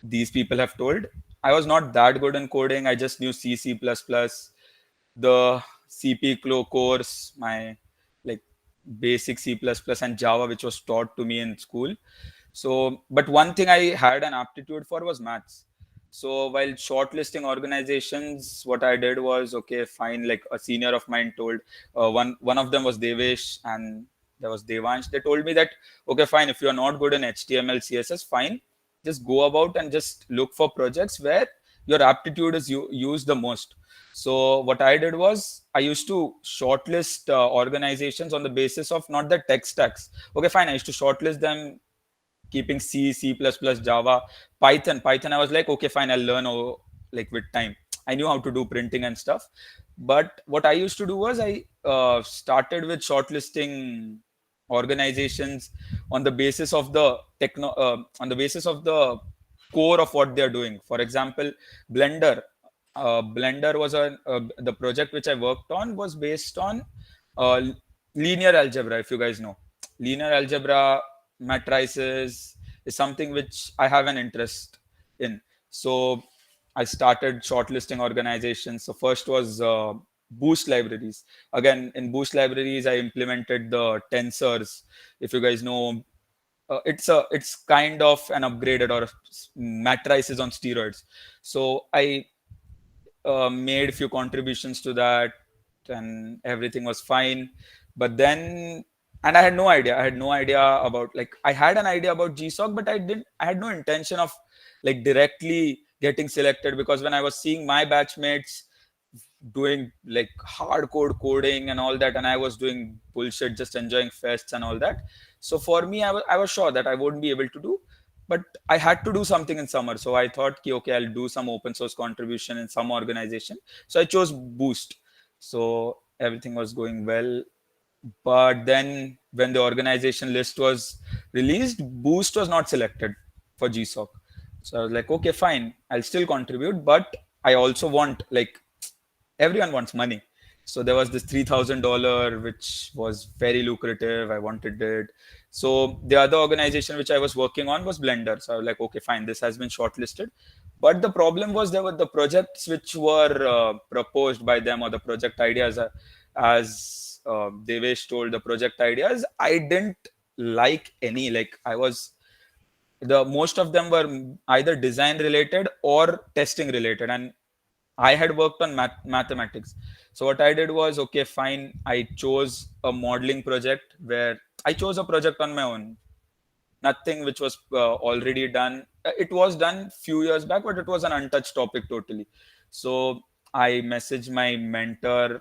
these people have told. I was not that good in coding. I just knew C, C++, the course, my like basic C++ and Java, which was taught to me in school. So, but one thing I had an aptitude for was maths. So while shortlisting organizations, what I did was, okay, fine. Like a senior of mine told, one of them was Devesh and there was Devansh. They told me that, okay, fine. If you are not good in HTML, CSS, fine. Just go about and just look for projects where your aptitude is used the most. So what I did was I used to shortlist organizations on the basis of not the tech stacks. Okay, fine. I used to shortlist them keeping C, C++, Java, Python. I was like, okay, fine, I'll learn like with time. I knew how to do printing and stuff. But what I used to do was I started with shortlisting organizations on the basis of the on the basis of the core of what they're doing. For example, Blender. Blender was the project which I worked on was based on uh, linear algebra. If you guys know, linear algebra, matrices is something which I have an interest in. So I started shortlisting organizations. So first was Boost libraries. Again, in Boost libraries, I implemented the tensors. If you guys know, it's kind of an upgraded or matrices on steroids. So I made a few contributions to that, and everything was fine. But then, and I had no idea. I had no idea about, like, I had an idea about GSoC, but I didn't. I had no intention of like directly getting selected, because when I was seeing my batchmates doing like hardcore coding and all that, and I was doing bullshit, just enjoying fests and all that. So for me, I was sure that I wouldn't be able to do, but I had to do something in summer. So I thought, okay, I'll do some open source contribution in some organization. So I chose Boost. So everything was going well. But then when the organization list was released, Boost was not selected for GSoC. So I was like, okay, fine, I'll still contribute, but I also want, like, everyone wants money. So there was this $3,000, which was very lucrative. I wanted it. So the other organization which I was working on was Blender. So I was like, okay, fine, this has been shortlisted. But the problem was, there were the projects which were proposed by them, or the project ideas, as Devesh told, the project ideas, I didn't like any. Like, the most of them were either design related or testing related, and I had worked on mathematics. So what I did was, okay, fine, I chose a modeling project where I chose a project on my own. Nothing which was already done. It was done few years back, but it was an untouched topic totally. So I messaged my mentor,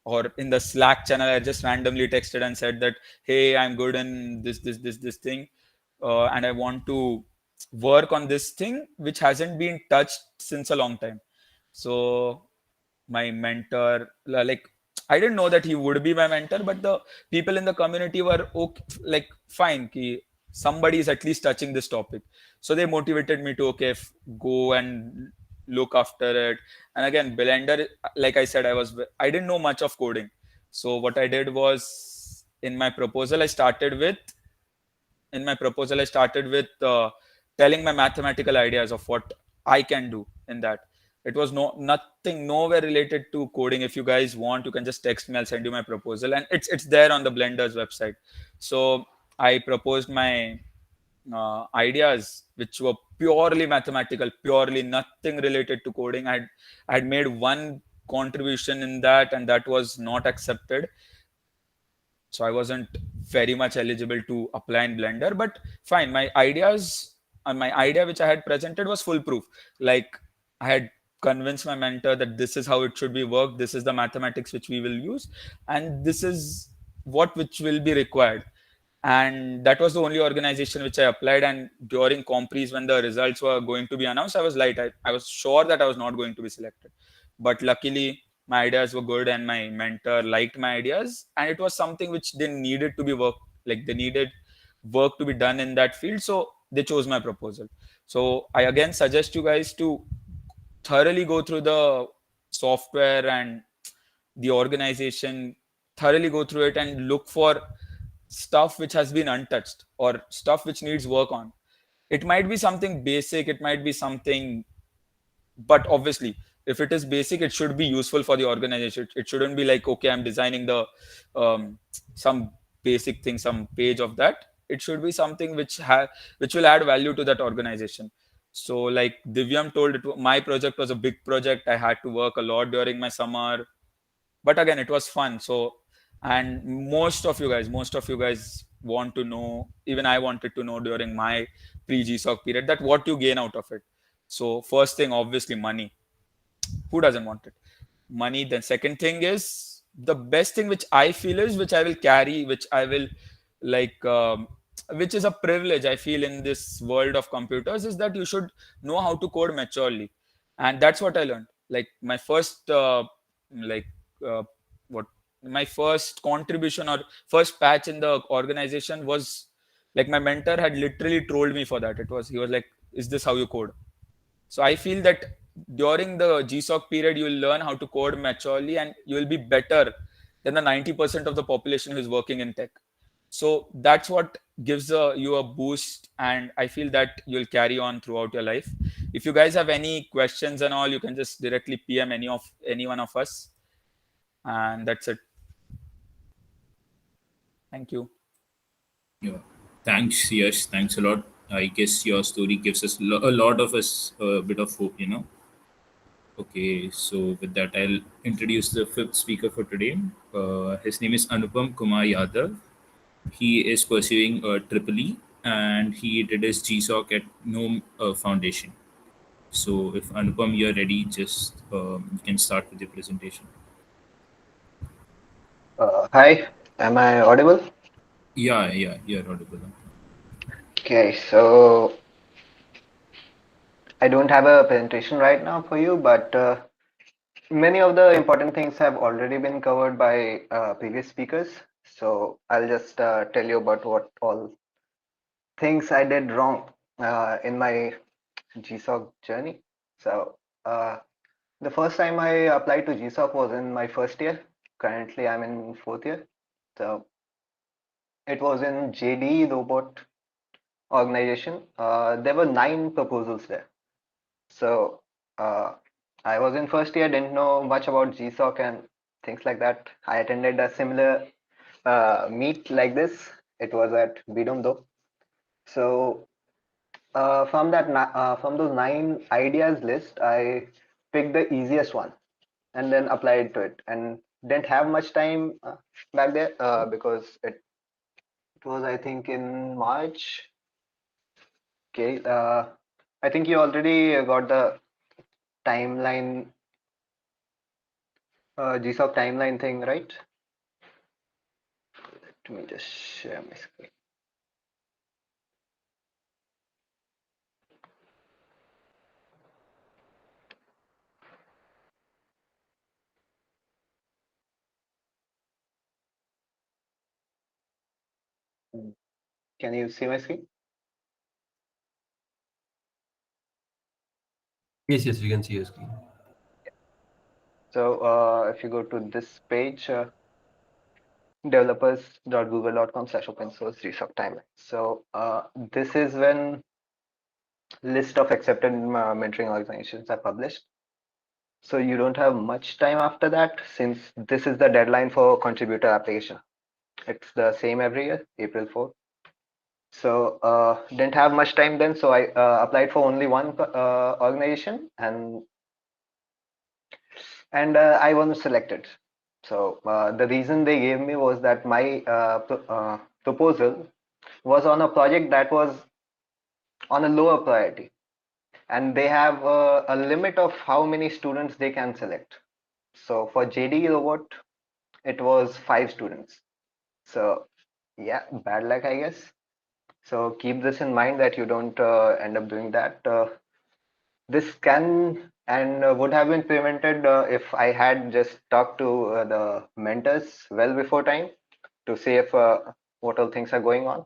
or in the Slack channel, I just randomly texted and said that, hey, I'm good in this thing, and I want to work on this thing which hasn't been touched since a long time. So my mentor, like, I didn't know that he would be my mentor, but the people in the community were okay, like, fine, somebody is at least touching this topic. So they motivated me to, okay, go and look after it. And again, Blender, like I said, I didn't know much of coding. So what I did was, in my proposal, I started with telling my mathematical ideas of what I can do in that. It was nothing, nowhere related to coding. If you guys want, you can just text me. I'll send you my proposal, and it's there on the Blender's website. So I proposed my ideas, which were purely mathematical, purely nothing related to coding. I had made one contribution in that, and that was not accepted. So I wasn't very much eligible to apply in Blender. But fine, my ideas and my idea which I had presented was foolproof. Like, I had convinced my mentor that this is how it should be worked, this is the mathematics which we will use, and this is what which will be required. And that was the only organization which I applied. And during compres, when the results were going to be announced, I was like, I was sure that I was not going to be selected. But luckily, my ideas were good, and my mentor liked my ideas, and it was something which they needed to be work, like, they needed work to be done in that field. So they chose my proposal. So I again suggest you guys to thoroughly go through the software and the organization, thoroughly go through it and look for stuff which has been untouched, or stuff which needs work on. It might be something basic, it might be something, but obviously, if it is basic, it should be useful for the organization. It shouldn't be like, okay, I'm designing the some basic thing, some page of that. It should be something which will add value to that organization. So like Divyam told, my project was a big project. I had to work a lot during my summer, but again, it was fun. So, and most of you guys want to know, even I wanted to know during my pre-GSoC period, that what you gain out of it. So first thing, obviously, money. Who doesn't want it? Money. Then second thing is, the best thing which I feel is, which I will carry, which I will like, which is a privilege I feel in this world of computers, is that you should know how to code maturely. And that's what I learned. Like my first like what my first contribution or first patch in the organization was, like, my mentor had literally trolled me for that. He was like, is this how you code? So I feel that during the GSoC period, you will learn how to code maturely, and you will be better than the 90% of the population who is working in tech. So that's what gives you a boost, and I feel that you'll carry on throughout your life. If you guys have any questions and all, you can just directly PM any one of us, and that's it. Thank you. Yeah. Thanks, Yash. Thanks a lot. I guess your story gives us a lot of us a bit of hope. Okay, so with that, I'll introduce the fifth speaker for today. His name is Anupam Kumar Yadav. He is pursuing a triple E, and he did his GSoC at Gnome Foundation. So if Anupam, you're ready, just you can start with your presentation. Hi, am I audible? Yeah, you're audible. Okay, so I don't have a presentation right now for you, but many of the important things have already been covered by previous speakers. So I'll just tell you about what all things I did wrong in my GSoC journey. So the first time I applied to GSoC was in my first year. Currently, I'm in fourth year. So it was in JD Robot organization. There were 9 proposals there. So uh, I was in first year, didn't know much about GSoC and things like that. I attended a similar meet like this. It was at Bidom though. So from those 9 ideas list, I picked the easiest one and then applied to it. And didn't have much time back there because it was I think in March. Okay, I think you already got the timeline, GSoC timeline thing, right? Let me just share my screen. Can you see my screen? Yes, we can see your screen. So if you go to this page, developers.google.com/open source GSoC timeline. So this is when list of accepted mentoring organizations are published. So you don't have much time after that, since this is the deadline for contributor application. It's the same every year, April 4th. So didn't have much time then, so I applied for only one organization, and I wasn't selected. So the reason they gave me was that my proposal was on a project that was on a lower priority, and they have a limit of how many students they can select. So for JD Robot, it was 5 students. So yeah, bad luck, I guess. So keep this in mind that you don't end up doing that. This can and would have been prevented if I had just talked to the mentors well before time to see if what all things are going on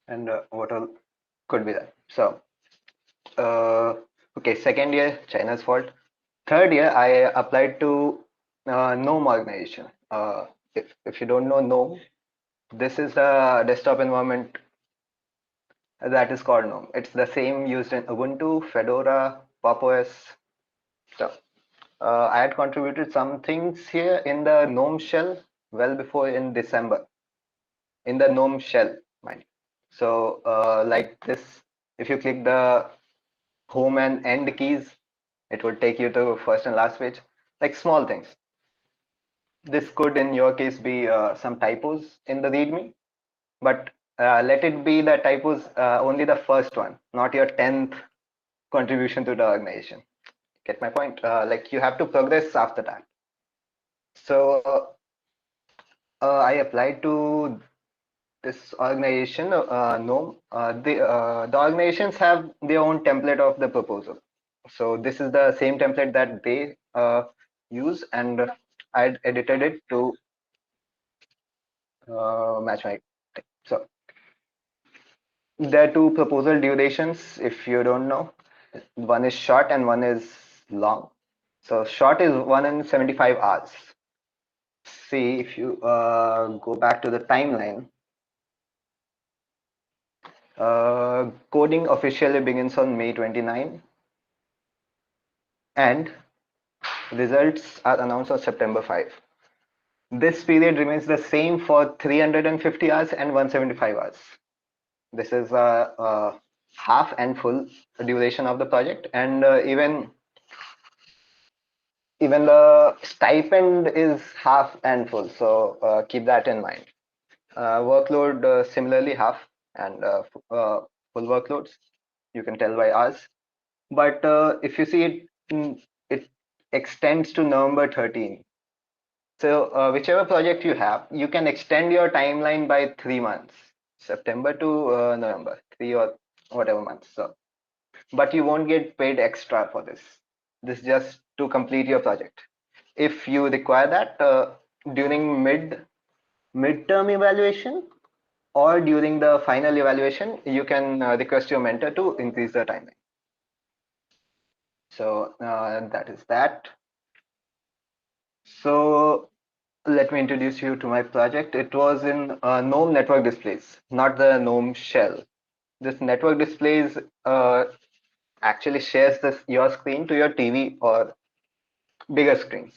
and what all could be there. So okay, second year, China's fault. Third year, I applied to GNOME organization. If you don't know GNOME, this is the desktop environment that is called GNOME. It's the same used in Ubuntu, Fedora, Pop! OS. So I had contributed some things here in the GNOME shell well before in December. In the GNOME shell, mind. So like this, if you click the home and end keys, it would take you to first and last page, like small things. This could, in your case, be some typos in the README, but let it be the typos only the first one, not your 10th contribution to the organization. Get my point? Like you have to progress after that. So I applied to this organization, GNOME. The organizations have their own template of the proposal. So this is the same template that they use, and I edited it to match my thing. So there are 2 proposal durations. If you don't know, one is short and one is long. So short is 175 hours. See, if you go back to the timeline, Coding officially begins on May 29, and results are announced on September 5. This period remains the same for 350 hours and 175 hours. This is a half and full duration of the project, and even the stipend is half and full. So keep that in mind. Workload similarly half and full workloads. You can tell by hours. But if you see it, it extends to November 13. So whichever project you have, you can extend your timeline by 3 months, September to November, 3 or whatever months. So, but you won't get paid extra for this. This is just to complete your project. If you require that during midterm evaluation or during the final evaluation, you can request your mentor to increase the timeline. So that is that. So let me introduce you to my project. It was in GNOME network displays, not the GNOME shell. This network displays actually shares your screen to your TV or bigger screens.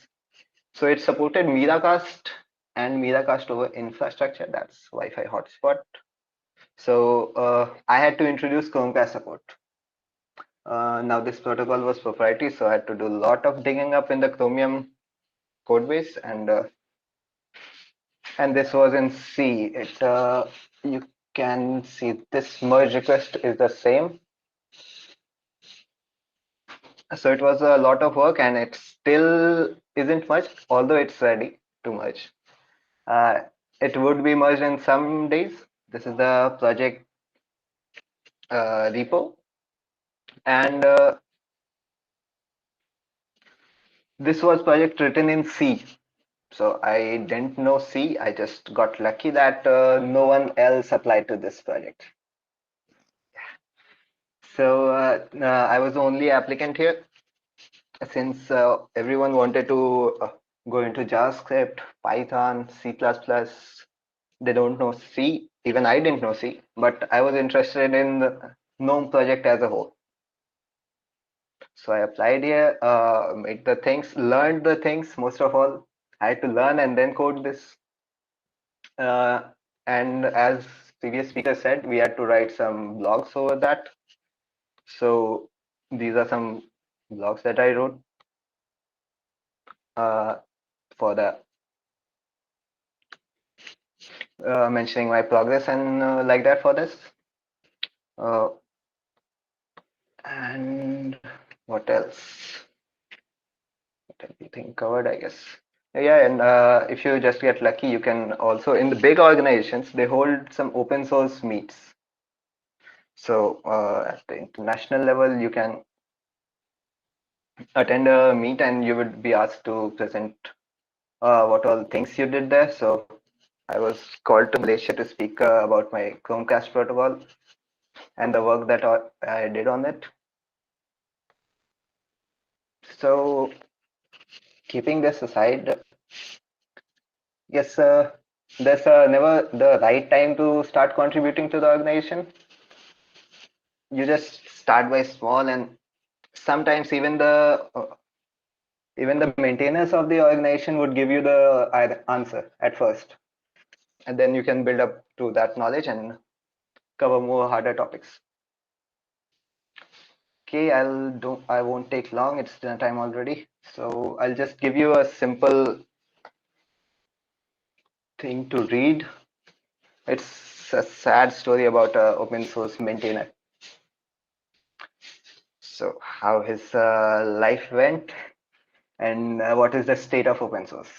So it supported Miracast and Miracast over infrastructure. That's Wi-Fi hotspot. So I had to introduce Chromecast support. Now this protocol was proprietary, so I had to do a lot of digging up in the Chromium code base, and this was in C. You can see this merge request is the same. So it was a lot of work, and it still isn't much, although it's ready to merge. It would be merged in some days. This is the project repo, and this was project written in C. So I didn't know C. I just got lucky that no one else applied to this project. So I was the only applicant here, since everyone wanted to go into JavaScript, Python, C++. They don't know C. Even I didn't know C, but I was interested in the GNOME project as a whole. So I applied here, made the things, learned the things. Most of all, I had to learn and then code this. And as previous speaker said, we had to write some blogs over that. So these are some blogs that I wrote for the mentioning my progress and like that for this. And what else? Everything covered, I guess. Yeah, and if you just get lucky, you can also, in the big organizations, they hold some open source meets. So at the international level, you can attend a meet and you would be asked to present what all things you did there. So I was called to Malaysia to speak about my Chromecast protocol and the work that I did on it. So keeping this aside, yes, there's never the right time to start contributing to the organization. You just start by small, and sometimes even the maintainers of the organization would give you the answer at first, and then you can build up to that knowledge and cover more harder topics. Okay, I won't take long. It's dinner time already, so I'll just give you a simple thing to read. It's a sad story about an open source maintainer. So how his life went, and what is the state of open source.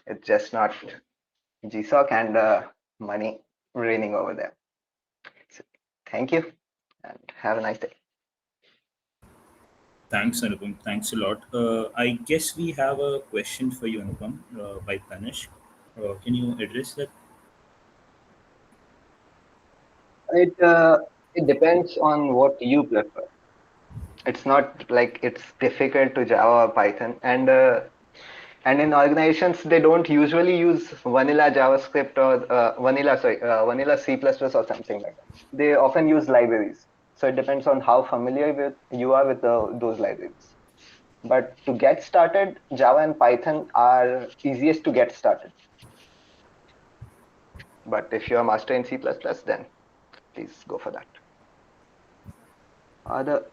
It's just not GSoC and money raining over there. So, thank you and have a nice day. Thanks, Anupam. Thanks a lot. I guess we have a question for you, Anupam, by Tanish. Can you address that? It depends on what you prefer. It's not like it's difficult to Java or Python, and And in organizations, they don't usually use vanilla JavaScript or vanilla C++ or something like that. They often use libraries. So it depends on how familiar with you are with those libraries. But to get started, Java and Python are easiest to get started. But if you're a master in C++, then please go for that. Are the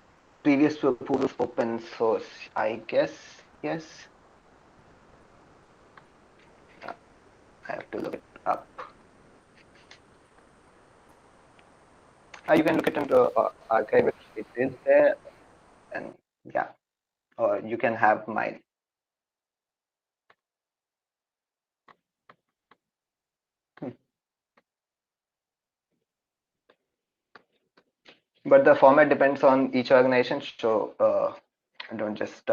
previous proposals open source? I guess yes. I have to look it up. You can look it into archive if it is there, and yeah, or you can have mine. But the format depends on each organization, so don't just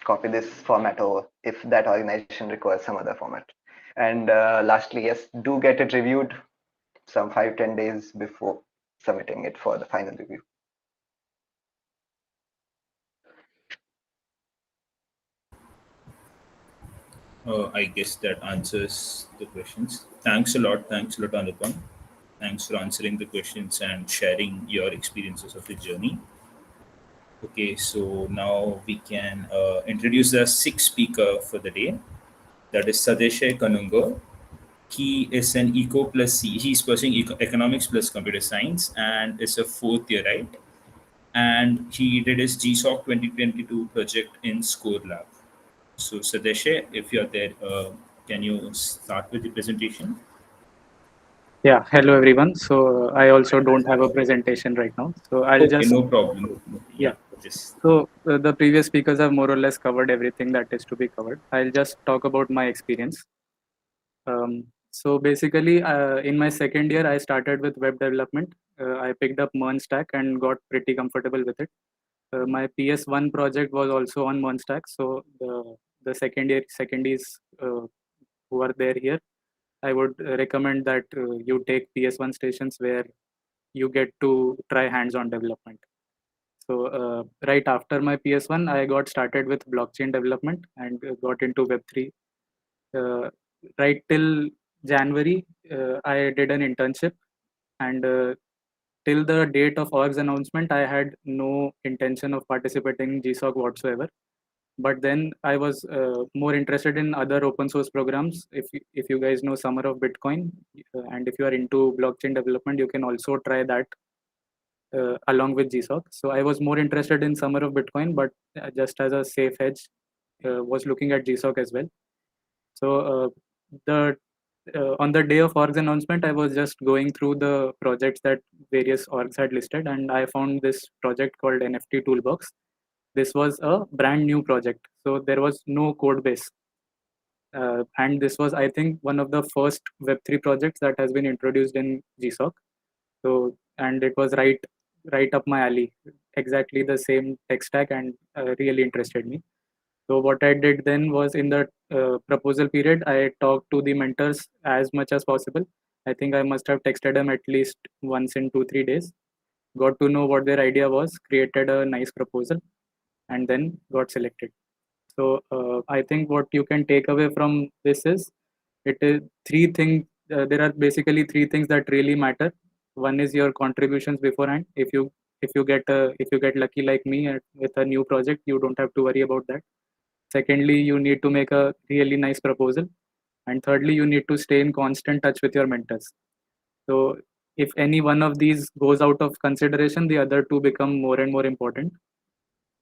copy this format over if that organization requires some other format. And lastly, yes, do get it reviewed some 5-10 days before submitting it for the final review. I guess that answers the questions. Thanks a lot. Thanks a lot, Anupam. Thanks for answering the questions and sharing your experiences of the journey. Okay, so now we can introduce the sixth speaker for the day. That is Sadashay Kanungo. He is an Eco plus C. He's pursuing economics plus computer science and is a fourth year, right? And he did his GSoC 2022 project in Score Lab. So Sadashay, if you're there, can you start with the presentation? Yeah, hello everyone. So I also don't have a presentation right now. So I'll Okay, just no problem. yeah. Just So the previous speakers have more or less covered everything that is to be covered. I'll just talk about my experience. So basically, in my second year, I started with web development. I picked up MERN stack and got pretty comfortable with it. My PS1 project was also on MERN stack. So the secondees who are there here, I would recommend that you take PS1 stations where you get to try hands-on development. So right after my PS1, I got started with blockchain development and got into Web3. Right till January, I did an internship, and till the date of org's announcement, I had no intention of participating in GSoC whatsoever. But then I was more interested in other open source programs. If you guys know Summer of Bitcoin, and if you are into blockchain development, you can also try that along with GSoC. So I was more interested in Summer of Bitcoin, but just as a safe hedge, was looking at GSoC as well. So the on the day of org's announcement, I was just going through the projects that various orgs had listed, and I found this project called NFT Toolbox. This was a brand new project, so there was no code base. And this was, I think, one of the first Web3 projects that has been introduced in GSoC. So, and it was right up my alley, exactly the same tech stack, and really interested me. So what I did then was, in the proposal period, I talked to the mentors as much as possible. I think I must have texted them at least once in 2-3 days. Got to know what their idea was, created a nice proposal, and then got selected. So I think what you can take away from this is, it is three things. There are basically three things that really matter. One is your contributions beforehand. If you get lucky like me with a new project, you don't have to worry about that. Secondly, you need to make a really nice proposal, and thirdly, you need to stay in constant touch with your mentors. So if any one of these goes out of consideration, the other two become more and more important.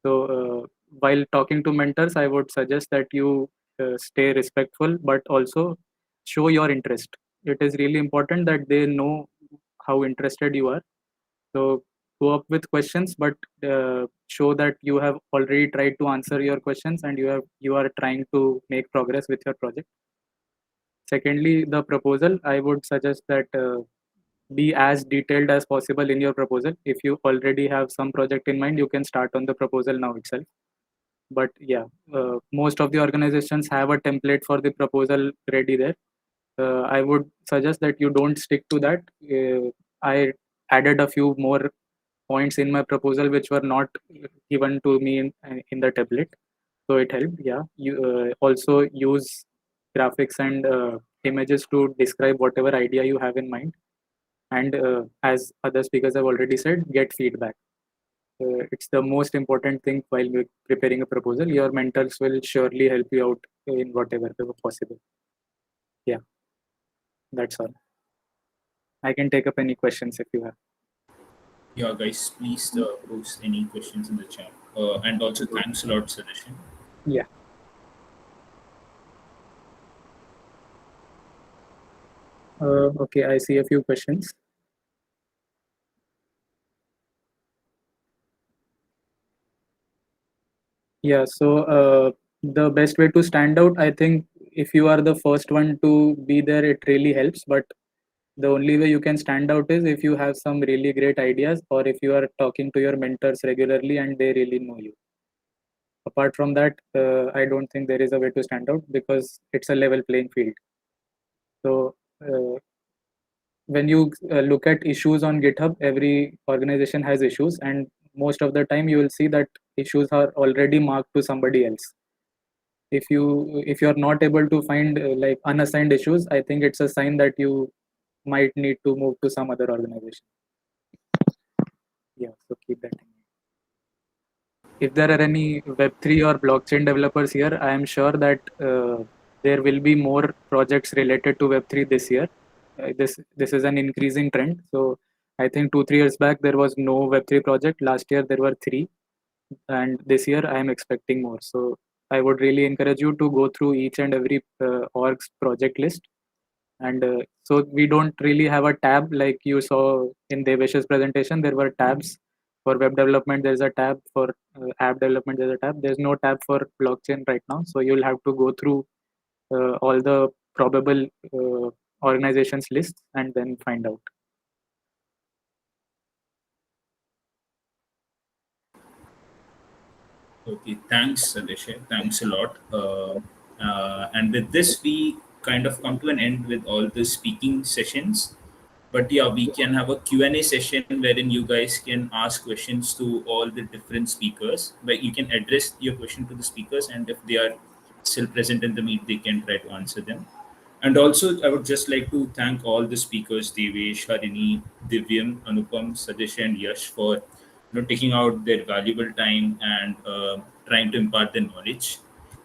So while talking to mentors, I would suggest that you stay respectful, but also show your interest. It is really important that they know how interested you are. So go up with questions, but show that you have already tried to answer your questions, and you are trying to make progress with your project. Secondly, the proposal, I would suggest that be as detailed as possible in your proposal. If you already have some project in mind, you can start on the proposal now itself. But yeah, most of the organizations have a template for the proposal ready there. I would suggest that you don't stick to that. I added a few more points in my proposal which were not given to me in the template. so it helped. Yeah, you also use graphics and images to describe whatever idea you have in mind, and as other speakers have already said, get feedback. It's the most important thing while you're preparing a proposal. Your mentors will surely help you out in whatever possible. Yeah, that's all. I can take up any questions if you have. Yeah, guys, please post any questions in the chat. And also, thanks a lot, Sadashay. Yeah. Okay, I see a few questions. Yeah, so the best way to stand out, I think, if you are the first one to be there, it really helps. But the only way you can stand out is if you have some really great ideas, or if you are talking to your mentors regularly and they really know you. Apart from that, I don't think there is a way to stand out because it's a level playing field. So when you look at issues on GitHub, every organization has issues, and most of the time you will see that issues are already marked to somebody else. If you're not able to find like unassigned issues, I think it's a sign that you might need to move to some other organization. Yeah, so keep that in mind. If there are any Web3 or blockchain developers here, I am sure that there will be more projects related to Web3 this year. This is an increasing trend. So I think 2-3 years back there was no Web3 project. Last year there were 3, and this year I am expecting more. So I would really encourage you to go through each and every org's project list. And so we don't really have a tab like you saw in Devesh's presentation. There were tabs for web development. There's a tab for app development. There's a tab. There's no tab for blockchain right now. So you'll have to go through all the probable organizations lists and then find out. Okay, thanks, Sadashay. Thanks a lot. And with this, we kind of come to an end with all the speaking sessions. But yeah, we can have a Q&A session wherein you guys can ask questions to all the different speakers. But you can address your question to the speakers, and if they are still present in the meet, they can try to answer them. And also, I would just like to thank all the speakers, Devesh, Harini, Divyam, Anupam, Sadashay, and Yash for taking out their valuable time and trying to impart their knowledge.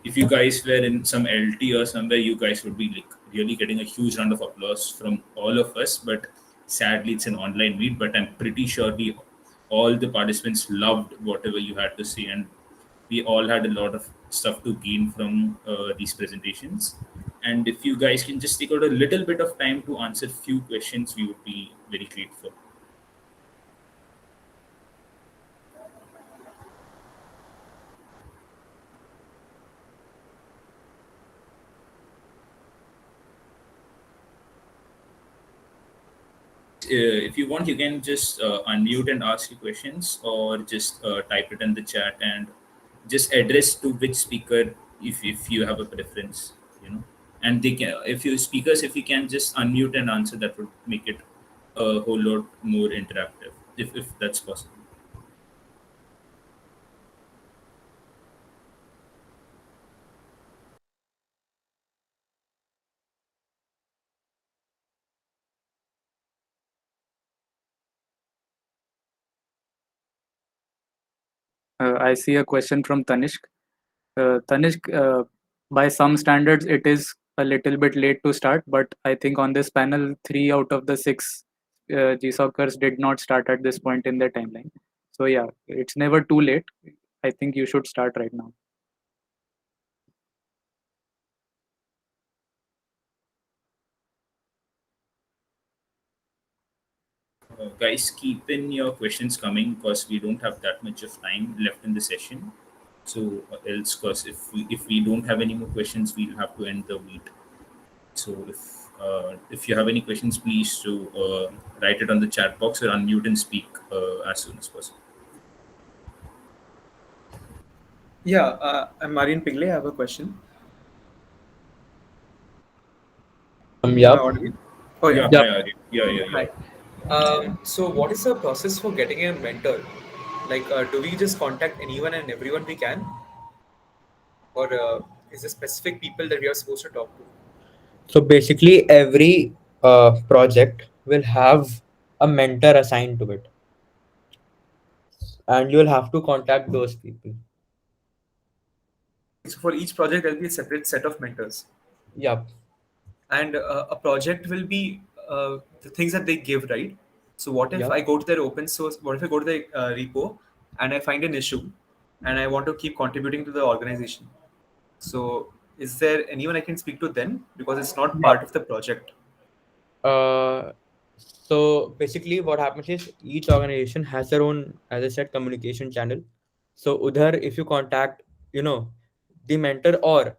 If you guys were in some LT or somewhere, you guys would be like really getting a huge round of applause from all of us. But sadly, it's an online meet. But I'm pretty sure we all the participants loved whatever you had to say, and we all had a lot of stuff to gain from these presentations. And if you guys can just take out a little bit of time to answer few questions, we would be very grateful. If you want, you can just unmute and ask your questions, or just type it in the chat and just address to which speaker if you have a preference, And they can, if you speakers, if you can just unmute and answer, that would make it a whole lot more interactive, if that's possible. I see a question from Tanishk. Tanishk, by some standards, it is a little bit late to start, but I think on this panel, 3 out of the 6 GSoCers did not start at this point in their timeline. So yeah, it's never too late. I think you should start right now. Guys, keep in your questions coming because we don't have that much of time left in the session. So else, because if we don't have any more questions, we'll have to end the meet. So if you have any questions, please to write it on the chat box or unmute and speak as soon as possible. Yeah, I'm Marian Pigle. I have a question. Yeah. Am I audible? Oh yeah. Yeah. Hi. So what is the process for getting a mentor? Like, do we just contact anyone and everyone we can? or is there specific people that we are supposed to talk to? So basically, every project will have a mentor assigned to it, and you'll have to contact those people. So for each project, there will be a separate set of mentors, Yep. and a project will be the things that they give, right? So what if Yep. I go to their open source? What if I go to the repo and I find an issue, and I want to keep contributing to the organization? So is there anyone I can speak to then, because it's not part of the project? Uh, so basically, what happens is each organization has their own, as I said, communication channel. So udhar, if you contact, the mentor, or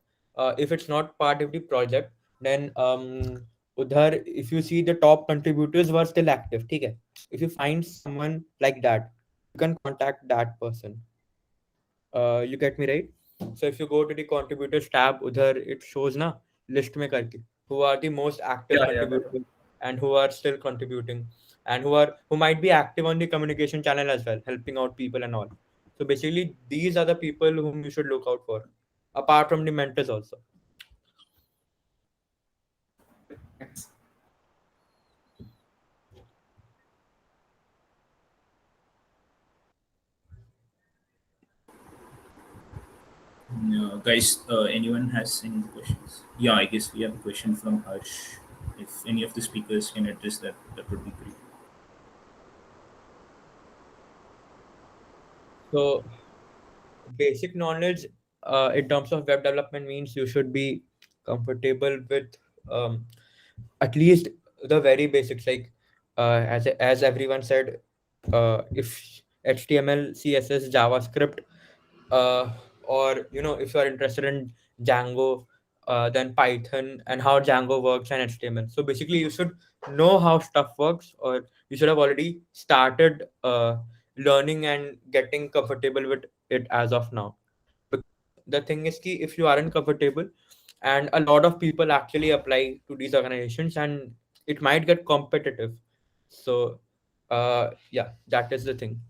if it's not part of the project, then udhar, if you see the top contributors were still active, okay? If you find someone like that, you can contact that person. You get me right? So if you go to the contributors tab, udhar it shows na list mein karke who are the most active Yeah, yeah. contributors and who are still contributing, and who might be active on the communication channel as well, helping out people and all. So basically, these are the people whom you should look out for, apart from the mentors also. Thanks. Guys, anyone has any questions? Yeah, I guess we have a question from Harsh. If any of the speakers can address that, that would be great. So basic knowledge in terms of web development means you should be comfortable with at least the very basics, like as everyone said, if HTML, CSS, JavaScript, or if you are interested in Django, then Python and how Django works, and HTML. So basically, you should know how stuff works, or you should have already started learning and getting comfortable with it as of now. Because the thing is, ki if you aren't comfortable, and a lot of people actually apply to these organizations, and it might get competitive. So yeah, that is the thing.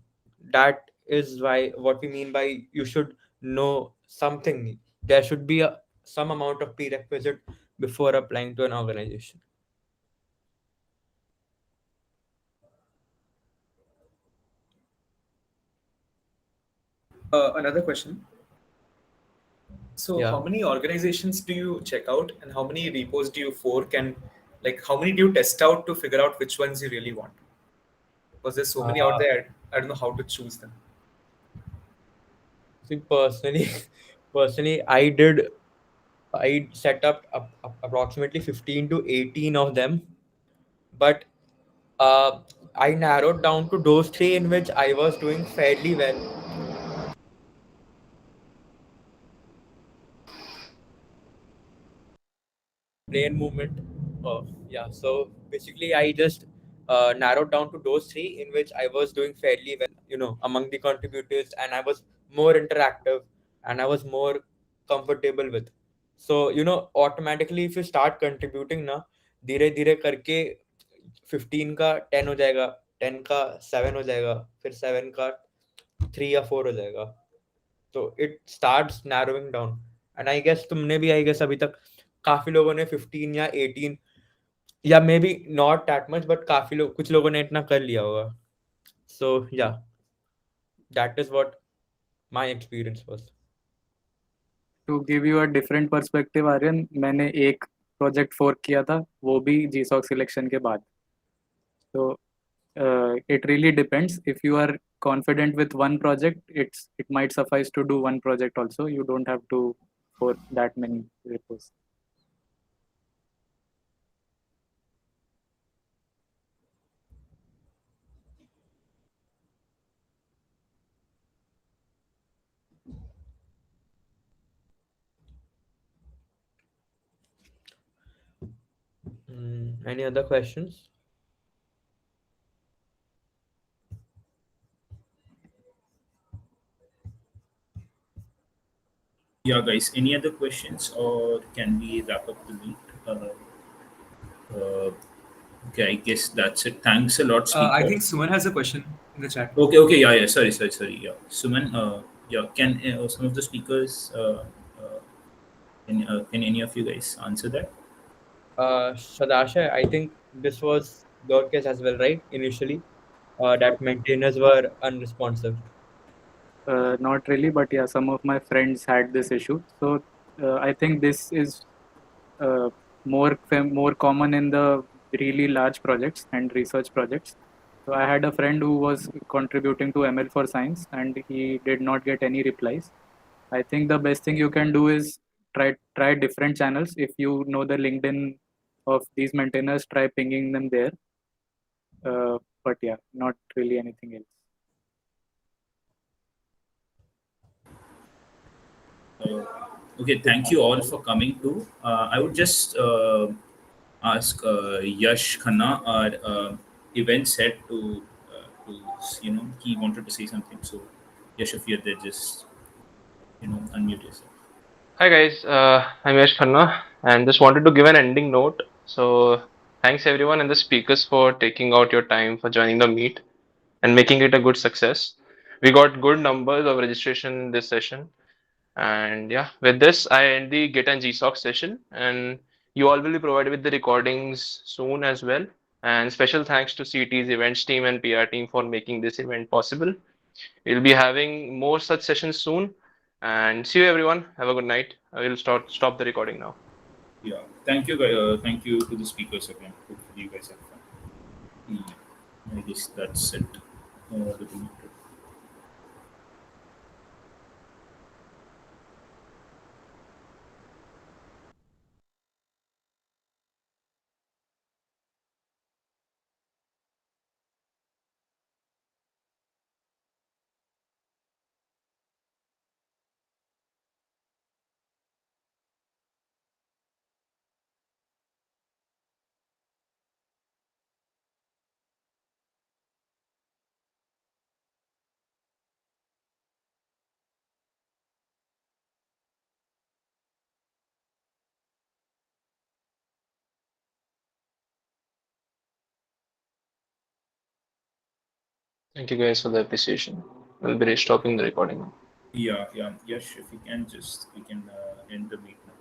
That is why what we mean by you should know something. There should be some amount of prerequisite before applying to an organization. Another question. So Yeah. how many organizations do you check out, and how many repos do you fork, and like how many do you test out to figure out which ones you really want? Because there's so many out uh, there, I don't know how to choose them. See, personally, personally, I set up approximately 15 to 18 of them, but uh, I narrowed down to those three in which I was doing fairly well. Brain movement. Yeah. So basically, I just narrowed down to those three in which I was doing fairly well, among the contributors, and I was more interactive, and I was more comfortable with. So automatically, if you start contributing ना, धीरे धीरे करके 15 का 10 हो जाएगा, 10 का 7 हो जाएगा, फिर 7 का 3 या 4 हो जाएगा. तो it starts narrowing down. And I guess तुमने भी आई गेस अभी तक काफी लोगों ने 15 या 18, या may be not that much, but काफी लोग, कुछ लोगों ने इतना कर लिया होगा. So yeah, that is what my experience was. To give you a different perspective Aryan, मैंने एक प्रोजेक्ट फोर्क किया था, वो भी GSoC सिलेक्शन के बाद. तो it really depends. If you are confident with one project, it might suffice to do one project also. You don't have to fork that many repos. Any other questions? Yeah, guys, any other questions, or can we wrap up the meet? Okay, I guess that's it. Thanks a lot, speaker. I think Suman has a question in the chat. Okay, yeah, sorry. Yeah, Suman, yeah, can some of the speakers Can any of you guys answer that? Sadashay, I think this was your case as well, right? Initially, that maintainers were unresponsive. Not really, but yeah, some of my friends had this issue. So I think this is uh, more common in the really large projects and research projects. So I had a friend who was contributing to ML for science, and he did not get any replies. I think the best thing you can do is try different channels. If you know the LinkedIn of these maintainers, try pinging them there. But yeah, not really anything else. Okay, thank you all for coming too. I would just ask Yash Khanna, our events head, he wanted to say something. So, Yash, if you're there, just unmute yourself. Hi guys, I'm Yash Khanna and just wanted to give an ending note. So thanks everyone and the speakers for taking out your time for joining the meet and making it a good success. We got good numbers of registration this session. And yeah, with this I end the GIT and GSoC session and you all will be provided with the recordings soon as well. And special thanks to CT's events team and PR team for making this event possible. We'll be having more such sessions soon. And see you everyone. Have a good night. I will stop the recording now. Yeah, thank you, guys. Thank you to the speakers again. Hopefully, you guys have fun. I guess that's it. The connector. Thank you guys for the appreciation. We'll be stopping the recording now. Yeah, yeah. Yes, if we can end the meet now.